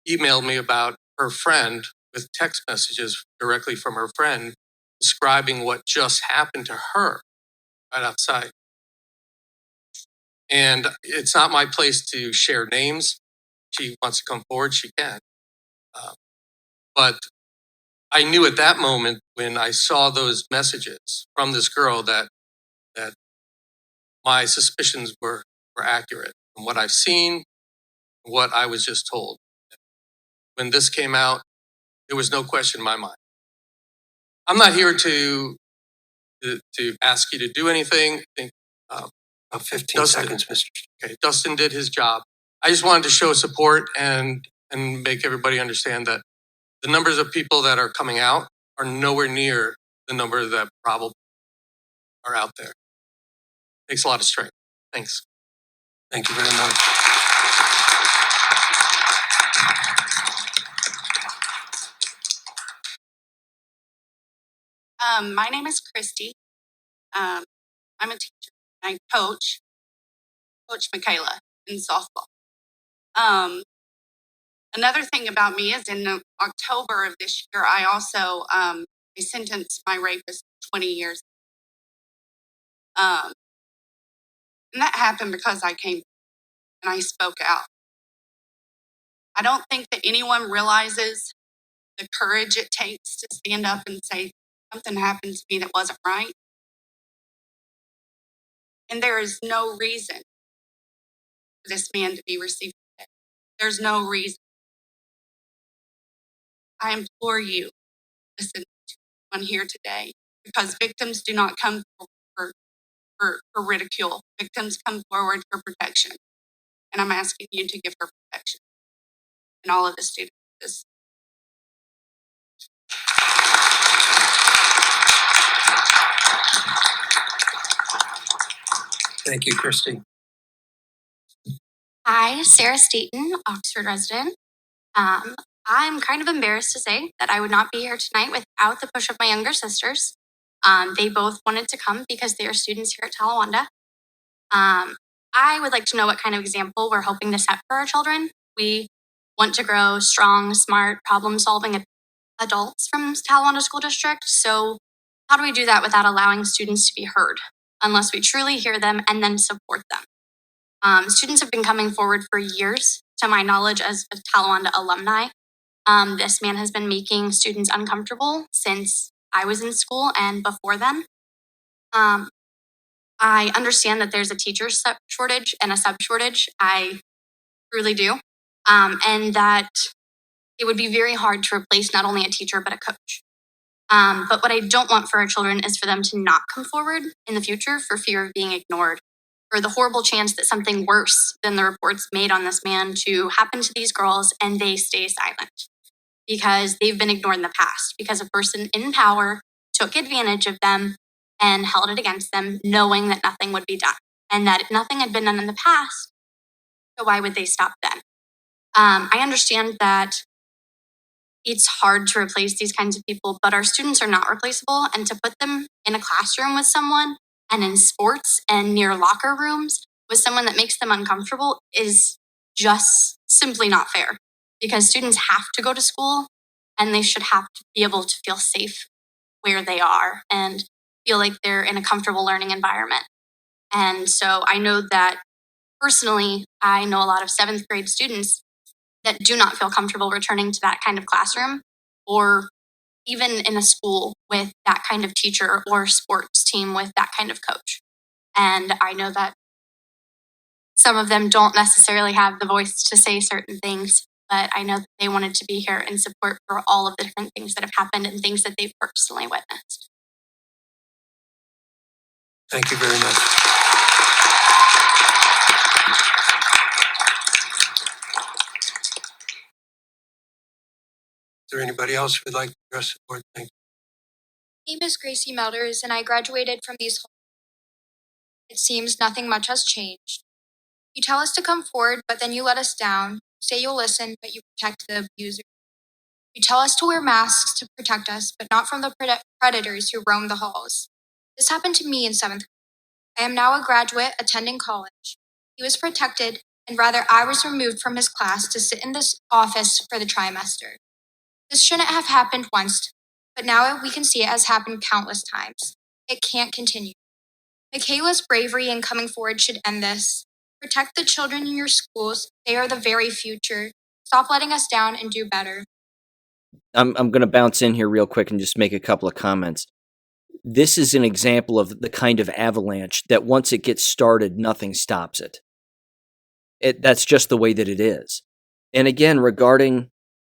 emailed me about her friend with text messages directly from her friend describing what just happened to her right outside. And it's not my place to share names. She wants to come forward, she can. But I knew at that moment when I saw those messages from this girl that my suspicions were accurate from what I've seen, what I was just told. When this came out, there was no question in my mind. I'm not here to ask you to do anything. I think 15 Dustin. seconds, Mr. Okay, Dustin did his job. I just wanted to show support and make everybody understand that the numbers of people that are coming out are nowhere near the number that probably are out there. Takes a lot of strength. Thanks. Thank you very much. My name is Christy. I'm a teacher. I coach Michaela in softball. Another thing about me is in October of this year, I also I sentenced my rapist to 20 years. And that happened because I came and I spoke out. I don't think that anyone realizes the courage it takes to stand up and say something happened to me that wasn't right. And there is no reason for this man to be received today. There's no reason. I implore you, listen to one here today, because victims do not come for ridicule. Victims come forward for protection. And I'm asking you to give her protection and all of the students. Thank you, Christy. Hi, Sarah Staten, Oxford resident. I'm kind of embarrassed to say that I would not be here tonight without the push of my younger sisters. They both wanted to come because they are students here at Talawanda. I would like to know what kind of example we're hoping to set for our children. We want to grow strong, smart, problem-solving adults from Talawanda School District. So how do we do that without allowing students to be heard, unless we truly hear them and then support them? Students have been coming forward for years, to my knowledge, as a Talawanda alumni. This man has been making students uncomfortable since I was in school and before then. I understand that there's a teacher shortage and a sub shortage. I truly do. And that it would be very hard to replace not only a teacher, but a coach. But what I don't want for our children is for them to not come forward in the future for fear of being ignored, for the horrible chance that something worse than the reports made on this man to happen to these girls and they stay silent because they've been ignored in the past, because a person in power took advantage of them and held it against them, knowing that nothing would be done and that nothing had been done in the past. So why would they stop then? I understand that it's hard to replace these kinds of people, but our students are not replaceable. And to put them in a classroom with someone and in sports and near locker rooms with someone that makes them uncomfortable is just simply not fair, because students have to go to school and they should have to be able to feel safe where they are and feel like they're in a comfortable learning environment. And so I know that personally, I know a lot of 7th grade students that do not feel comfortable returning to that kind of classroom or even in a school with that kind of teacher or sports team with that kind of coach. And I know that some of them don't necessarily have the voice to say certain things, but I know that they wanted to be here in support for all of the different things that have happened and things that they've personally witnessed. Thank you very much. Is there anybody else who would like to address the board? Thank you. My name is Gracie Melders, and I graduated from these. It seems nothing much has changed. You tell us to come forward, but then you let us down. You say you'll listen, but you protect the abuser. You tell us to wear masks to protect us, but not from the predators who roam the halls. This happened to me in 7th grade. I am now a graduate attending college. He was protected, and rather I was removed from his class to sit in this office for the trimester. This shouldn't have happened once, but now we can see it has happened countless times. It can't continue. Michaela's bravery in coming forward should end this. Protect the children in your schools. They are the very future. Stop letting us down and do better. I'm going to bounce in here real quick and just make a couple of comments. This is an example of the kind of avalanche that once it gets started, nothing stops it. That's just the way that it is. And again, regarding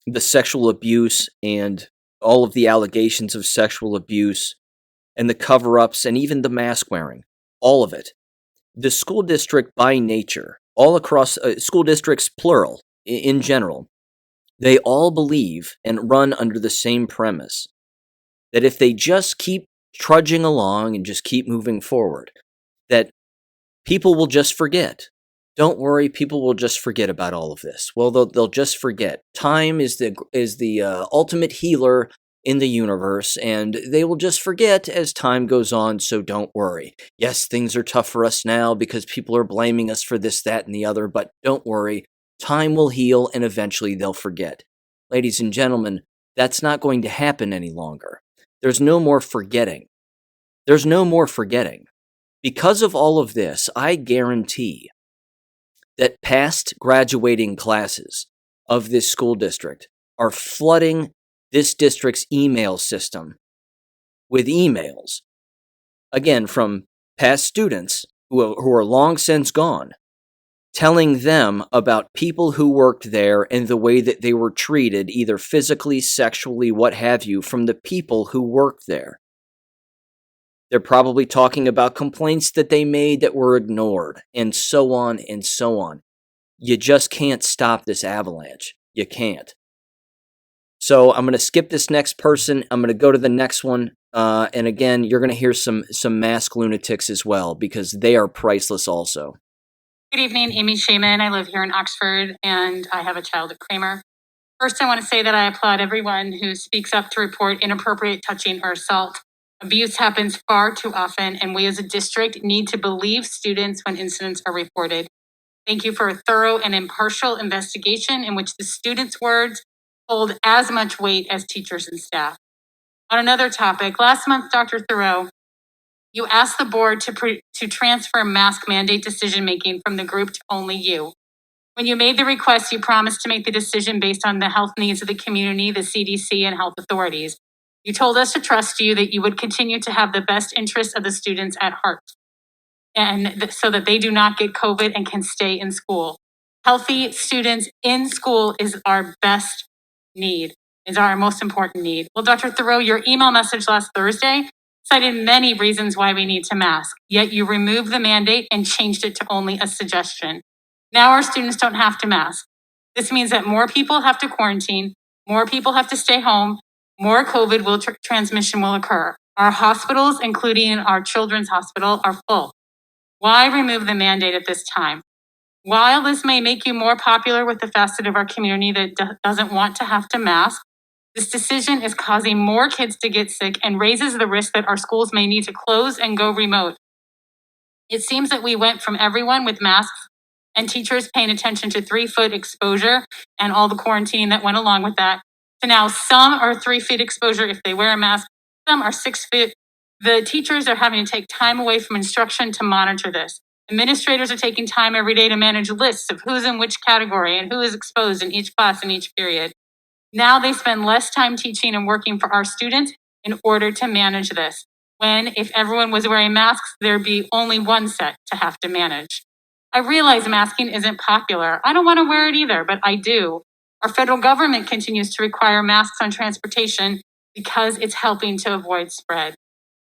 the sexual abuse and all of the allegations of sexual abuse and the cover-ups and even the mask wearing, all of it, the school district by nature, all across school districts plural in general, they all believe and run under the same premise that if they just keep trudging along and just keep moving forward, that people will just forget. Don't worry, people will just forget about all of this. Well, they'll just forget. Time is the ultimate healer in the universe, and they will just forget as time goes on, so don't worry. Yes, things are tough for us now because people are blaming us for this, that, and the other, but don't worry. Time will heal, and eventually they'll forget. Ladies and gentlemen, that's not going to happen any longer. There's no more forgetting. There's no more forgetting. Because of all of this, I guarantee that past graduating classes of this school district are flooding this district's email system with emails, again, from past students who are long since gone, telling them about people who worked there and the way that they were treated, either physically, sexually, what have you, from the people who worked there. They're probably talking about complaints that they made that were ignored, and so on and so on. You just can't stop this avalanche. You can't. So I'm going to skip this next person. I'm going to go to the next one. And again, you're going to hear some mask lunatics as well, because they are priceless also. Good evening, Amy Shaman. I live here in Oxford, and I have a child at Kramer. First, I want to say that I applaud everyone who speaks up to report inappropriate touching or assault. Abuse happens far too often, and we as a district need to believe students when incidents are reported. Thank you for a thorough and impartial investigation in which the students' words hold as much weight as teachers and staff. On another topic, last month, Dr. Thoreau, you asked the board to transfer mask mandate decision-making from the group to only you. When you made the request, you promised to make the decision based on the health needs of the community, the CDC, and health authorities. You told us to trust you, that you would continue to have the best interests of the students at heart, and so that they do not get COVID and can stay in school. Healthy students in school is our best need, is our most important need. Well, Dr. Thoreau, your email message last Thursday cited many reasons why we need to mask, yet you removed the mandate and changed it to only a suggestion. Now our students don't have to mask. This means that more people have to quarantine, more people have to stay home, more COVID transmission will occur. Our hospitals, including our children's hospital, are full. Why remove the mandate at this time? While this may make you more popular with the facet of our community that doesn't want to have to mask, this decision is causing more kids to get sick and raises the risk that our schools may need to close and go remote. It seems that we went from everyone with masks and teachers paying attention to 3-foot exposure and all the quarantining that went along with that, to now some are 3-foot exposure if they wear a mask, some are 6 feet. The teachers are having to take time away from instruction to monitor this. Administrators are taking time every day to manage lists of who's in which category and who is exposed in each class in each period. Now they spend less time teaching and working for our students in order to manage this. When, if everyone was wearing masks, there'd be only one set to have to manage. I realize masking isn't popular. I don't want to wear it either, but I do. Our federal government continues to require masks on transportation because it's helping to avoid spread.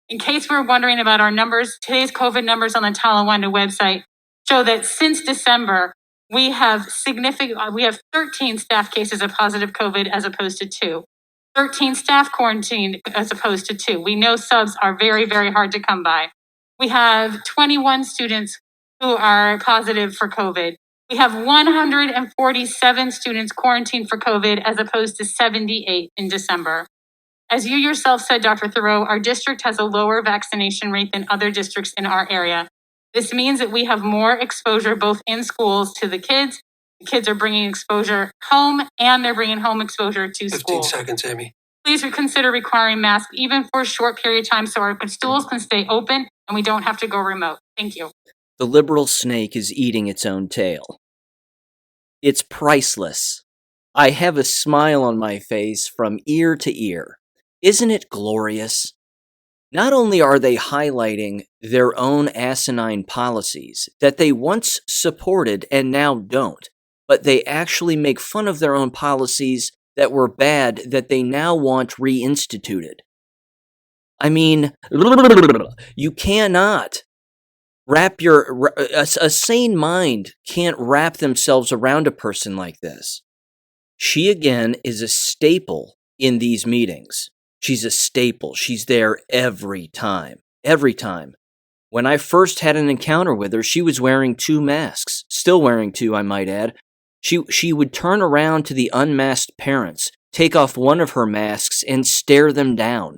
In case we're wondering about our numbers, today's COVID numbers on the Talawanda website show that since December, we have 13 staff cases of positive COVID as opposed to 2. 13 staff quarantined as opposed to 2. We know subs are very, very hard to come by. We have 21 students who are positive for COVID. We have 147 students quarantined for COVID as opposed to 78 in December. As you yourself said, Dr. Thoreau, our district has a lower vaccination rate than other districts in our area. This means that we have more exposure both in schools to the kids. The kids are bringing exposure home and they're bringing home exposure to 15 school. seconds, Amy. Please consider requiring masks even for a short period of time so our schools can stay open and we don't have to go remote. Thank you. The liberal snake is eating its own tail. It's priceless. I have a smile on my face from ear to ear. Isn't it glorious? Not only are they highlighting their own asinine policies that they once supported and now don't, but they actually make fun of their own policies that were bad that they now want reinstituted. I mean, you cannot wrap a sane mind can't wrap themselves around a person like this. She again is a staple in these meetings. She's a staple. She's there every time. Every time. When I first had an encounter with her, she was wearing 2 masks. Still wearing 2, I might add. She would turn around to the unmasked parents, take off one of her masks, and stare them down.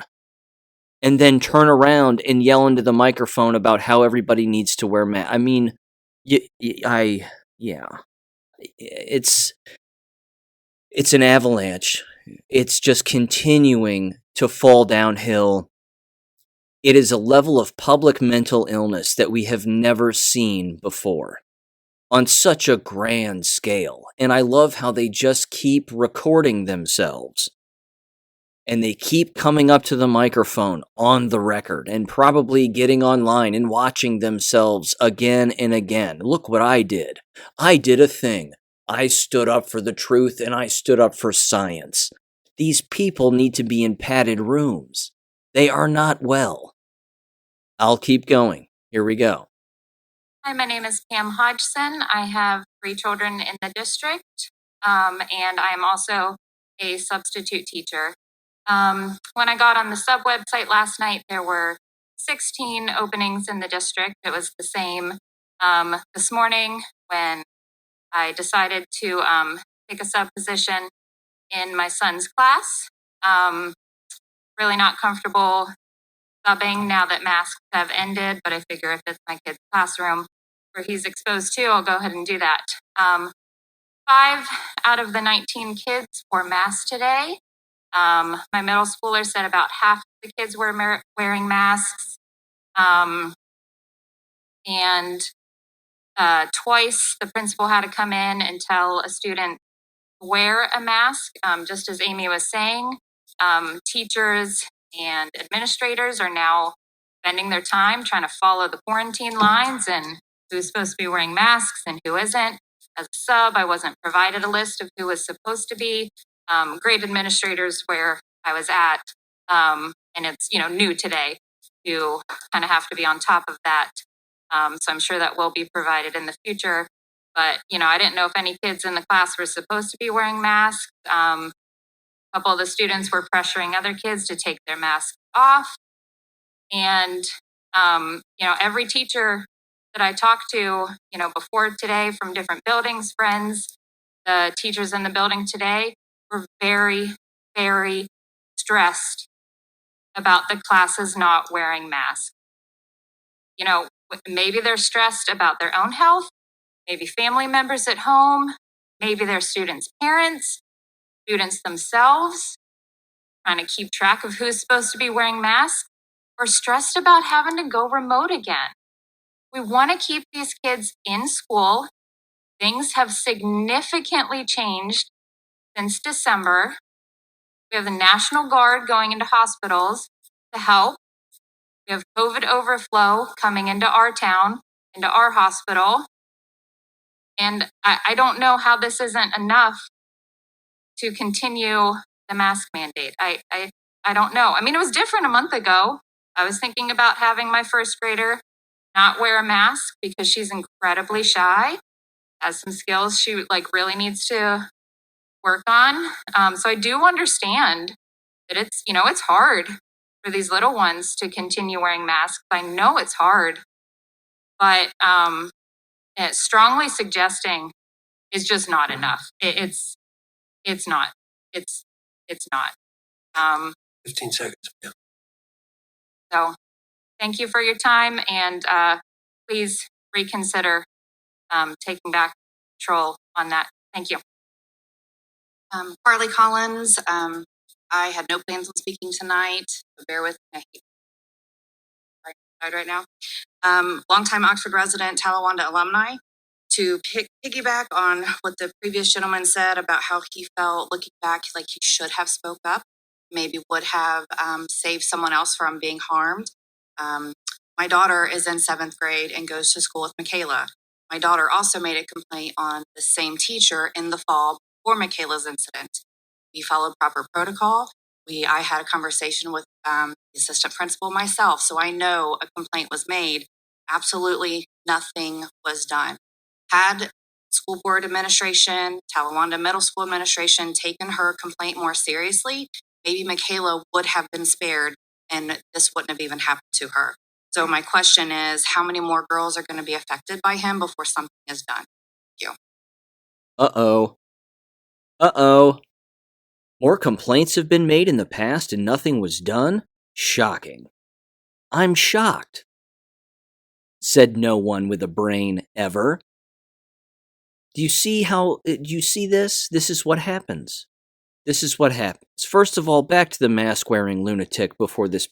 And then turn around and yell into the microphone about how everybody needs to wear masks. I mean, it's an avalanche. It's just continuing to fall downhill. It is a level of public mental illness that we have never seen before on such a grand scale. And I love how they just keep recording themselves. And they keep coming up to the microphone on the record and probably getting online and watching themselves again and again. Look what I did. I did a thing. I stood up for the truth and I stood up for science. These people need to be in padded rooms. They are not well. I'll keep going. Here we go. Hi, my name is Pam Hodgson. I have 3 children in the district, and I'm also a substitute teacher. When I got on the sub website last night, there were 16 openings in the district. It was the same this morning when I decided to take a sub position in my son's class. Really not comfortable subbing now that masks have ended, but I figure if it's my kid's classroom where he's exposed to, I'll go ahead and do that. 5 out of the 19 kids wore masks today. My middle schooler said about half the kids were wearing masks. And twice the principal had to come in and tell a student to wear a mask. Just as Amy was saying, teachers and administrators are now spending their time trying to follow the quarantine lines and who's supposed to be wearing masks and who isn't. As a sub, I wasn't provided a list of who was supposed to be. Grade administrators where I was at, and it's new today to kind of have to be on top of that. So I'm sure that will be provided in the future. But I didn't know if any kids in the class were supposed to be wearing masks. A couple of the students were pressuring other kids to take their masks off, and every teacher that I talked to, before today from different buildings, friends, the teachers in the building today were very, very stressed about the classes not wearing masks. Maybe they're stressed about their own health, maybe family members at home, maybe their students' parents, students themselves, trying to keep track of who's supposed to be wearing masks, or stressed about having to go remote again. We want to keep these kids in school. Things have significantly changed since December. We have the National Guard going into hospitals to help. We have COVID overflow coming into our town, into our hospital. And I don't know how this isn't enough to continue the mask mandate. I don't know. I mean, it was different a month ago. I was thinking about having my first grader not wear a mask because she's incredibly shy, has some skills she really needs to work on. So I do understand that it's, it's hard for these little ones to continue wearing masks. I know it's hard, but strongly suggesting is just not enough. It's not. It's not. 15 seconds. Yeah. So thank you for your time, and please reconsider taking back control on that. Thank you. Carly Collins. I had no plans on speaking tonight, but bear with me. Right now. Longtime Oxford resident, Talawanda alumni. To piggyback on what the previous gentleman said about how he felt looking back, like he should have spoke up, maybe would have saved someone else from being harmed. My daughter is in 7th grade and goes to school with Michaela. My daughter also made a complaint on the same teacher in the fall before Michaela's incident. We followed proper protocol. I had a conversation with the assistant principal myself, so I know a complaint was made. Absolutely nothing was done. Had school board administration, Talawanda Middle School administration taken her complaint more seriously, maybe Michaela would have been spared and this wouldn't have even happened to her. So my question is, how many more girls are going to be affected by him before something is done? Thank you. Uh-oh. Uh-oh. More complaints have been made in the past and nothing was done? Shocking. I'm shocked. Said no one with a brain ever. Do you see this? This is what happens. This is what happens. First of all, back to the mask-wearing lunatic before this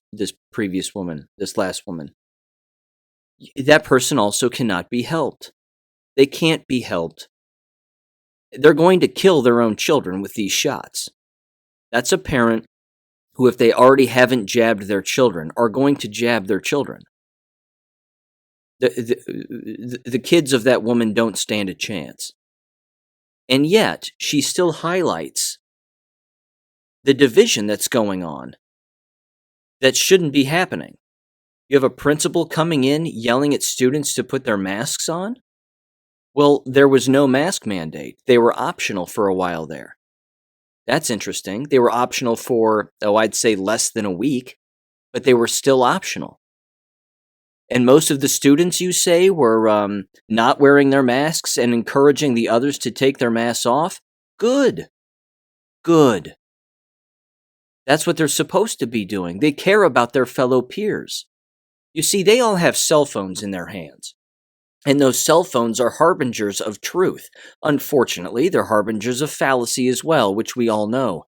previous woman, this last woman. That person also cannot be helped. They can't be helped. They're going to kill their own children with these shots. That's a parent who, if they already haven't jabbed their children, are going to jab their children. The kids of that woman don't stand a chance. And yet, she still highlights the division that's going on that shouldn't be happening. You have a principal coming in yelling at students to put their masks on? Well, there was no mask mandate. They were optional for a while there. That's interesting. They were optional for, I'd say less than a week, but they were still optional. And most of the students, you say, were not wearing their masks and encouraging the others to take their masks off? Good. Good. That's what they're supposed to be doing. They care about their fellow peers. You see, they all have cell phones in their hands. And those cell phones are harbingers of truth. Unfortunately, they're harbingers of fallacy as well, which we all know.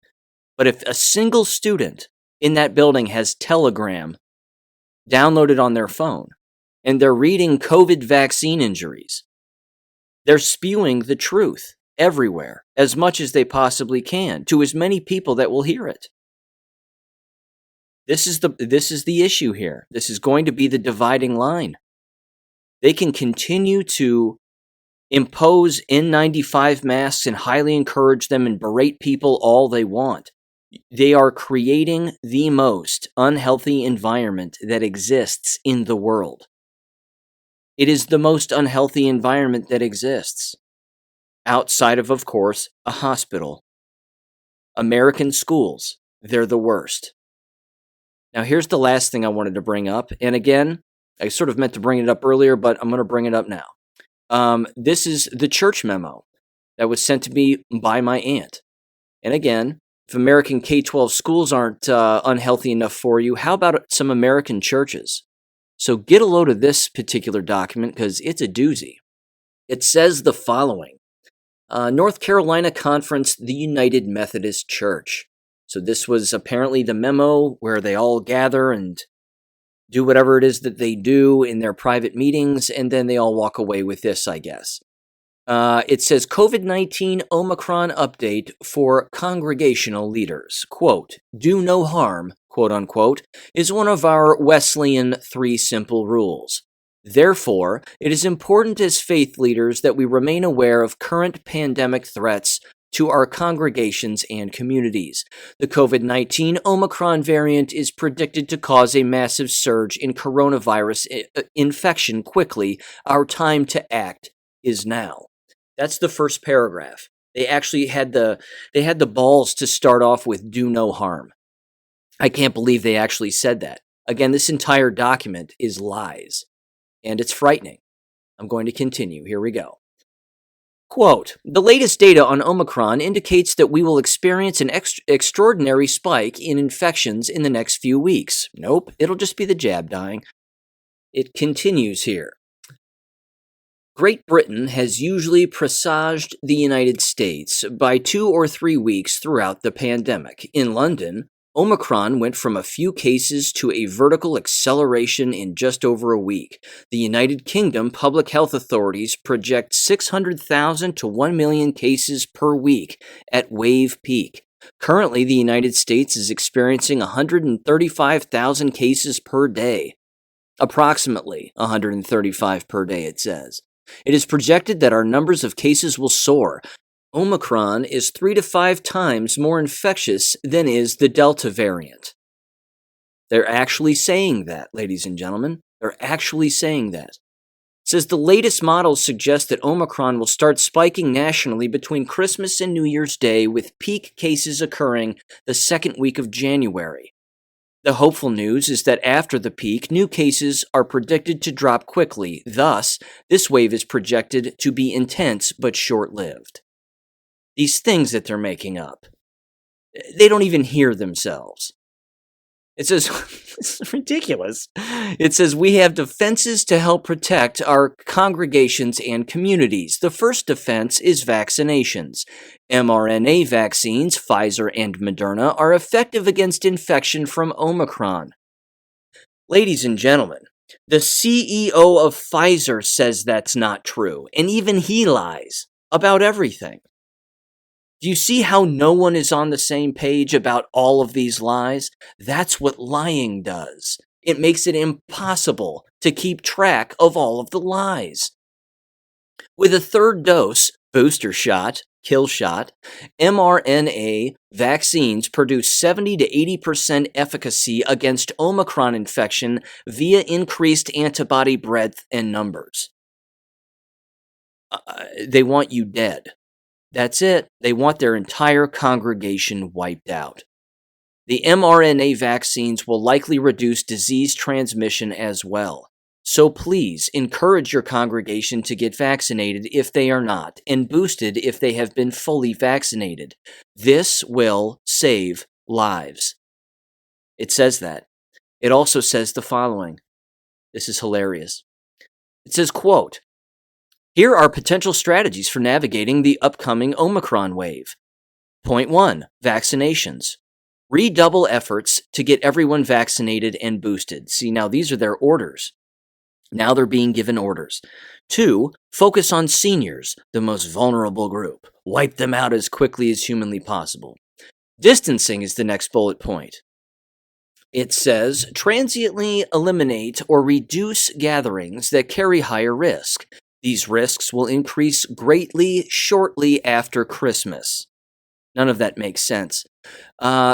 But if a single student in that building has Telegram downloaded on their phone, and they're reading COVID vaccine injuries, they're spewing the truth everywhere, as much as they possibly can, to as many people that will hear it. This is the issue here. This is going to be the dividing line. They can continue to impose N95 masks and highly encourage them and berate people all they want. They are creating the most unhealthy environment that exists in the world. It is the most unhealthy environment that exists. Outside of course, a hospital. American schools, they're the worst. Now, here's the last thing I wanted to bring up. And again, I sort of meant to bring it up earlier, but I'm going to bring it up now. This is the church memo that was sent to me by my aunt. And again, if American K-12 schools aren't unhealthy enough for you, how about some American churches? So get a load of this particular document because it's a doozy. It says the following. North Carolina Conference, the United Methodist Church. So this was apparently the memo where they all gather and do whatever it is that they do in their private meetings, and then they all walk away with this, I guess. It says COVID-19 Omicron update for congregational leaders. Quote, do no harm, quote unquote, is one of our Wesleyan 3 simple rules. Therefore, it is important as faith leaders that we remain aware of current pandemic threats to our congregations and communities. The COVID-19 Omicron variant is predicted to cause a massive surge in coronavirus infection quickly. Our time to act is now. That's the first paragraph. They actually had the balls to start off with do no harm. I can't believe they actually said that. Again, this entire document is lies, and it's frightening. I'm going to continue. Here we go. Quote, the latest data on Omicron indicates that we will experience an extraordinary spike in infections in the next few weeks. Nope, it'll just be the jab dying. It continues here. Great Britain has usually presaged the United States by 2 or 3 weeks throughout the pandemic. In London, Omicron went from a few cases to a vertical acceleration in just over a week. The United Kingdom public health authorities project 600,000 to 1 million cases per week at wave peak. Currently, the United States is experiencing 135,000 cases per day. Approximately 135 per day, it says. It is projected that our numbers of cases will soar. Omicron is 3 to 5 times more infectious than is the Delta variant. They're actually saying that, ladies and gentlemen. They're actually saying that. It says the latest models suggest that Omicron will start spiking nationally between Christmas and New Year's Day, with peak cases occurring the second week of January. The hopeful news is that after the peak, new cases are predicted to drop quickly. Thus, this wave is projected to be intense but short-lived. These things that they're making up, they don't even hear themselves. It says, it's ridiculous. It says, we have defenses to help protect our congregations and communities. The first defense is vaccinations. mRNA vaccines, Pfizer and Moderna, are effective against infection from Omicron. Ladies and gentlemen, the CEO of Pfizer says that's not true, and even he lies about everything. Do you see how no one is on the same page about all of these lies? That's what lying does. It makes it impossible to keep track of all of the lies. With a third dose, booster shot, kill shot, mRNA vaccines produce 70 to 80% efficacy against Omicron infection via increased antibody breadth and numbers. They want you dead. That's it. They want their entire congregation wiped out. The mRNA vaccines will likely reduce disease transmission as well. So please encourage your congregation to get vaccinated if they are not, and boosted if they have been fully vaccinated. This will save lives. It says that. It also says the following. This is hilarious. It says, quote, here are potential strategies for navigating the upcoming Omicron wave. Point 1. Vaccinations. Redouble efforts to get everyone vaccinated and boosted. See, now these are their orders. Now they're being given orders. 2. Focus on seniors, the most vulnerable group. Wipe them out as quickly as humanly possible. Distancing is the next bullet point. It says, transiently eliminate or reduce gatherings that carry higher risk. These risks will increase greatly shortly after Christmas. None of that makes sense.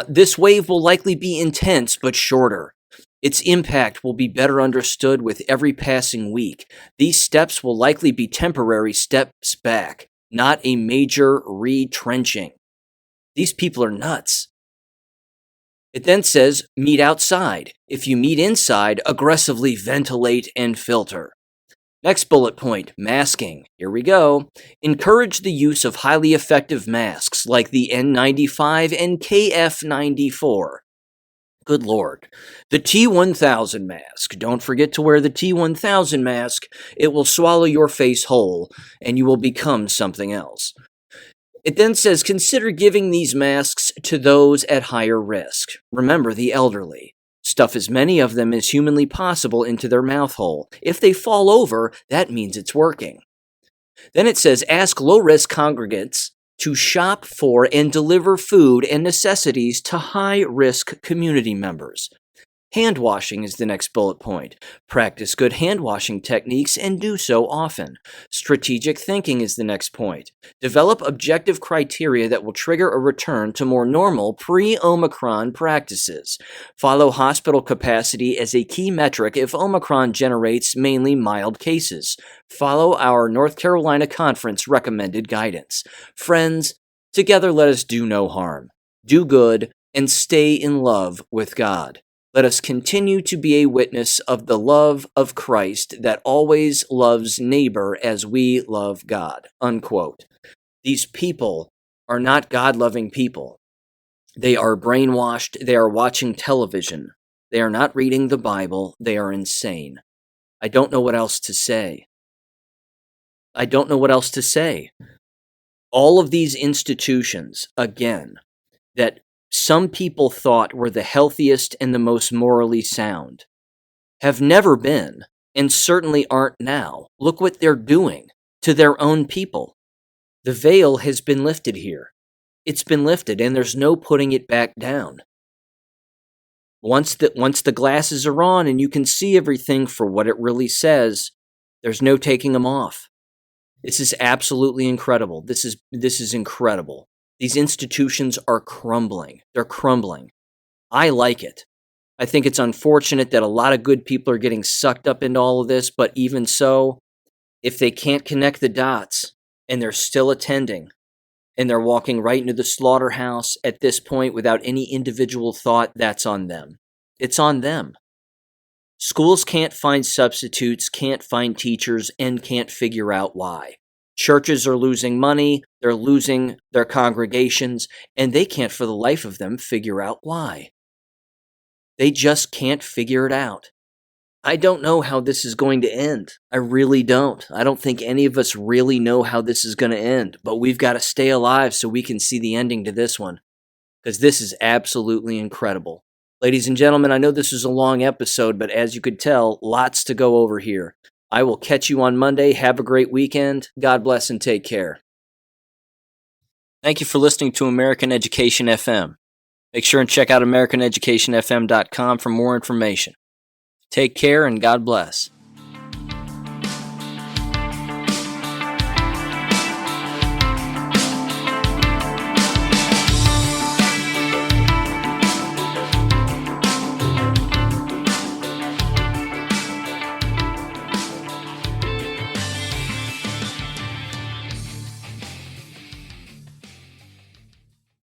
This wave will likely be intense but shorter. Its impact will be better understood with every passing week. These steps will likely be temporary steps back, not a major retrenching. These people are nuts. It then says, meet outside. If you meet inside, aggressively ventilate and filter. Next bullet point, masking. Here we go. Encourage the use of highly effective masks like the N95 and KF94. Good Lord. The T1000 mask. Don't forget to wear the T1000 mask. It will swallow your face whole, and you will become something else. It then says, consider giving these masks to those at higher risk. Remember the elderly. Stuff as many of them as humanly possible into their mouth hole. If they fall over, that means it's working. Then it says, ask low-risk congregants to shop for and deliver food and necessities to high-risk community members. Hand washing is the next bullet point. Practice good hand washing techniques and do so often. Strategic thinking is the next point. Develop objective criteria that will trigger a return to more normal pre-Omicron practices. Follow hospital capacity as a key metric if Omicron generates mainly mild cases. Follow our North Carolina Conference recommended guidance. Friends, together let us do no harm. Do good, and stay in love with God. Let us continue to be a witness of the love of Christ that always loves neighbor as we love God." Unquote. These people are not God-loving people. They are brainwashed. They are watching television. They are not reading the Bible. They are insane. I don't know what else to say. I don't know what else to say. All of these institutions, again, that some people thought were the healthiest and the most morally sound, have never been, and certainly aren't now. Look what they're doing to their own people. The veil has been lifted here. It's been lifted, and there's no putting it back down. Once the glasses are on and you can see everything for what it really says, there's no taking them off. This is absolutely incredible. This is incredible. These institutions are crumbling. They're crumbling. I like it. I think it's unfortunate that a lot of good people are getting sucked up into all of this, but even so, if they can't connect the dots and they're still attending and they're walking right into the slaughterhouse at this point without any individual thought, that's on them. It's on them. Schools can't find substitutes, can't find teachers, and can't figure out why. Churches are losing money, they're losing their congregations, and they can't for the life of them figure out why. They just can't figure it out. I don't know how this is going to end. I really don't. I don't think any of us really know how this is going to end, but we've got to stay alive so we can see the ending to this one, because this is absolutely incredible. Ladies and gentlemen, I know this is a long episode, but as you could tell, lots to go over here. I will catch you on Monday. Have a great weekend. God bless and take care. Thank you for listening to American Education FM. Make sure and check out AmericanEducationFM.com for more information. Take care and God bless.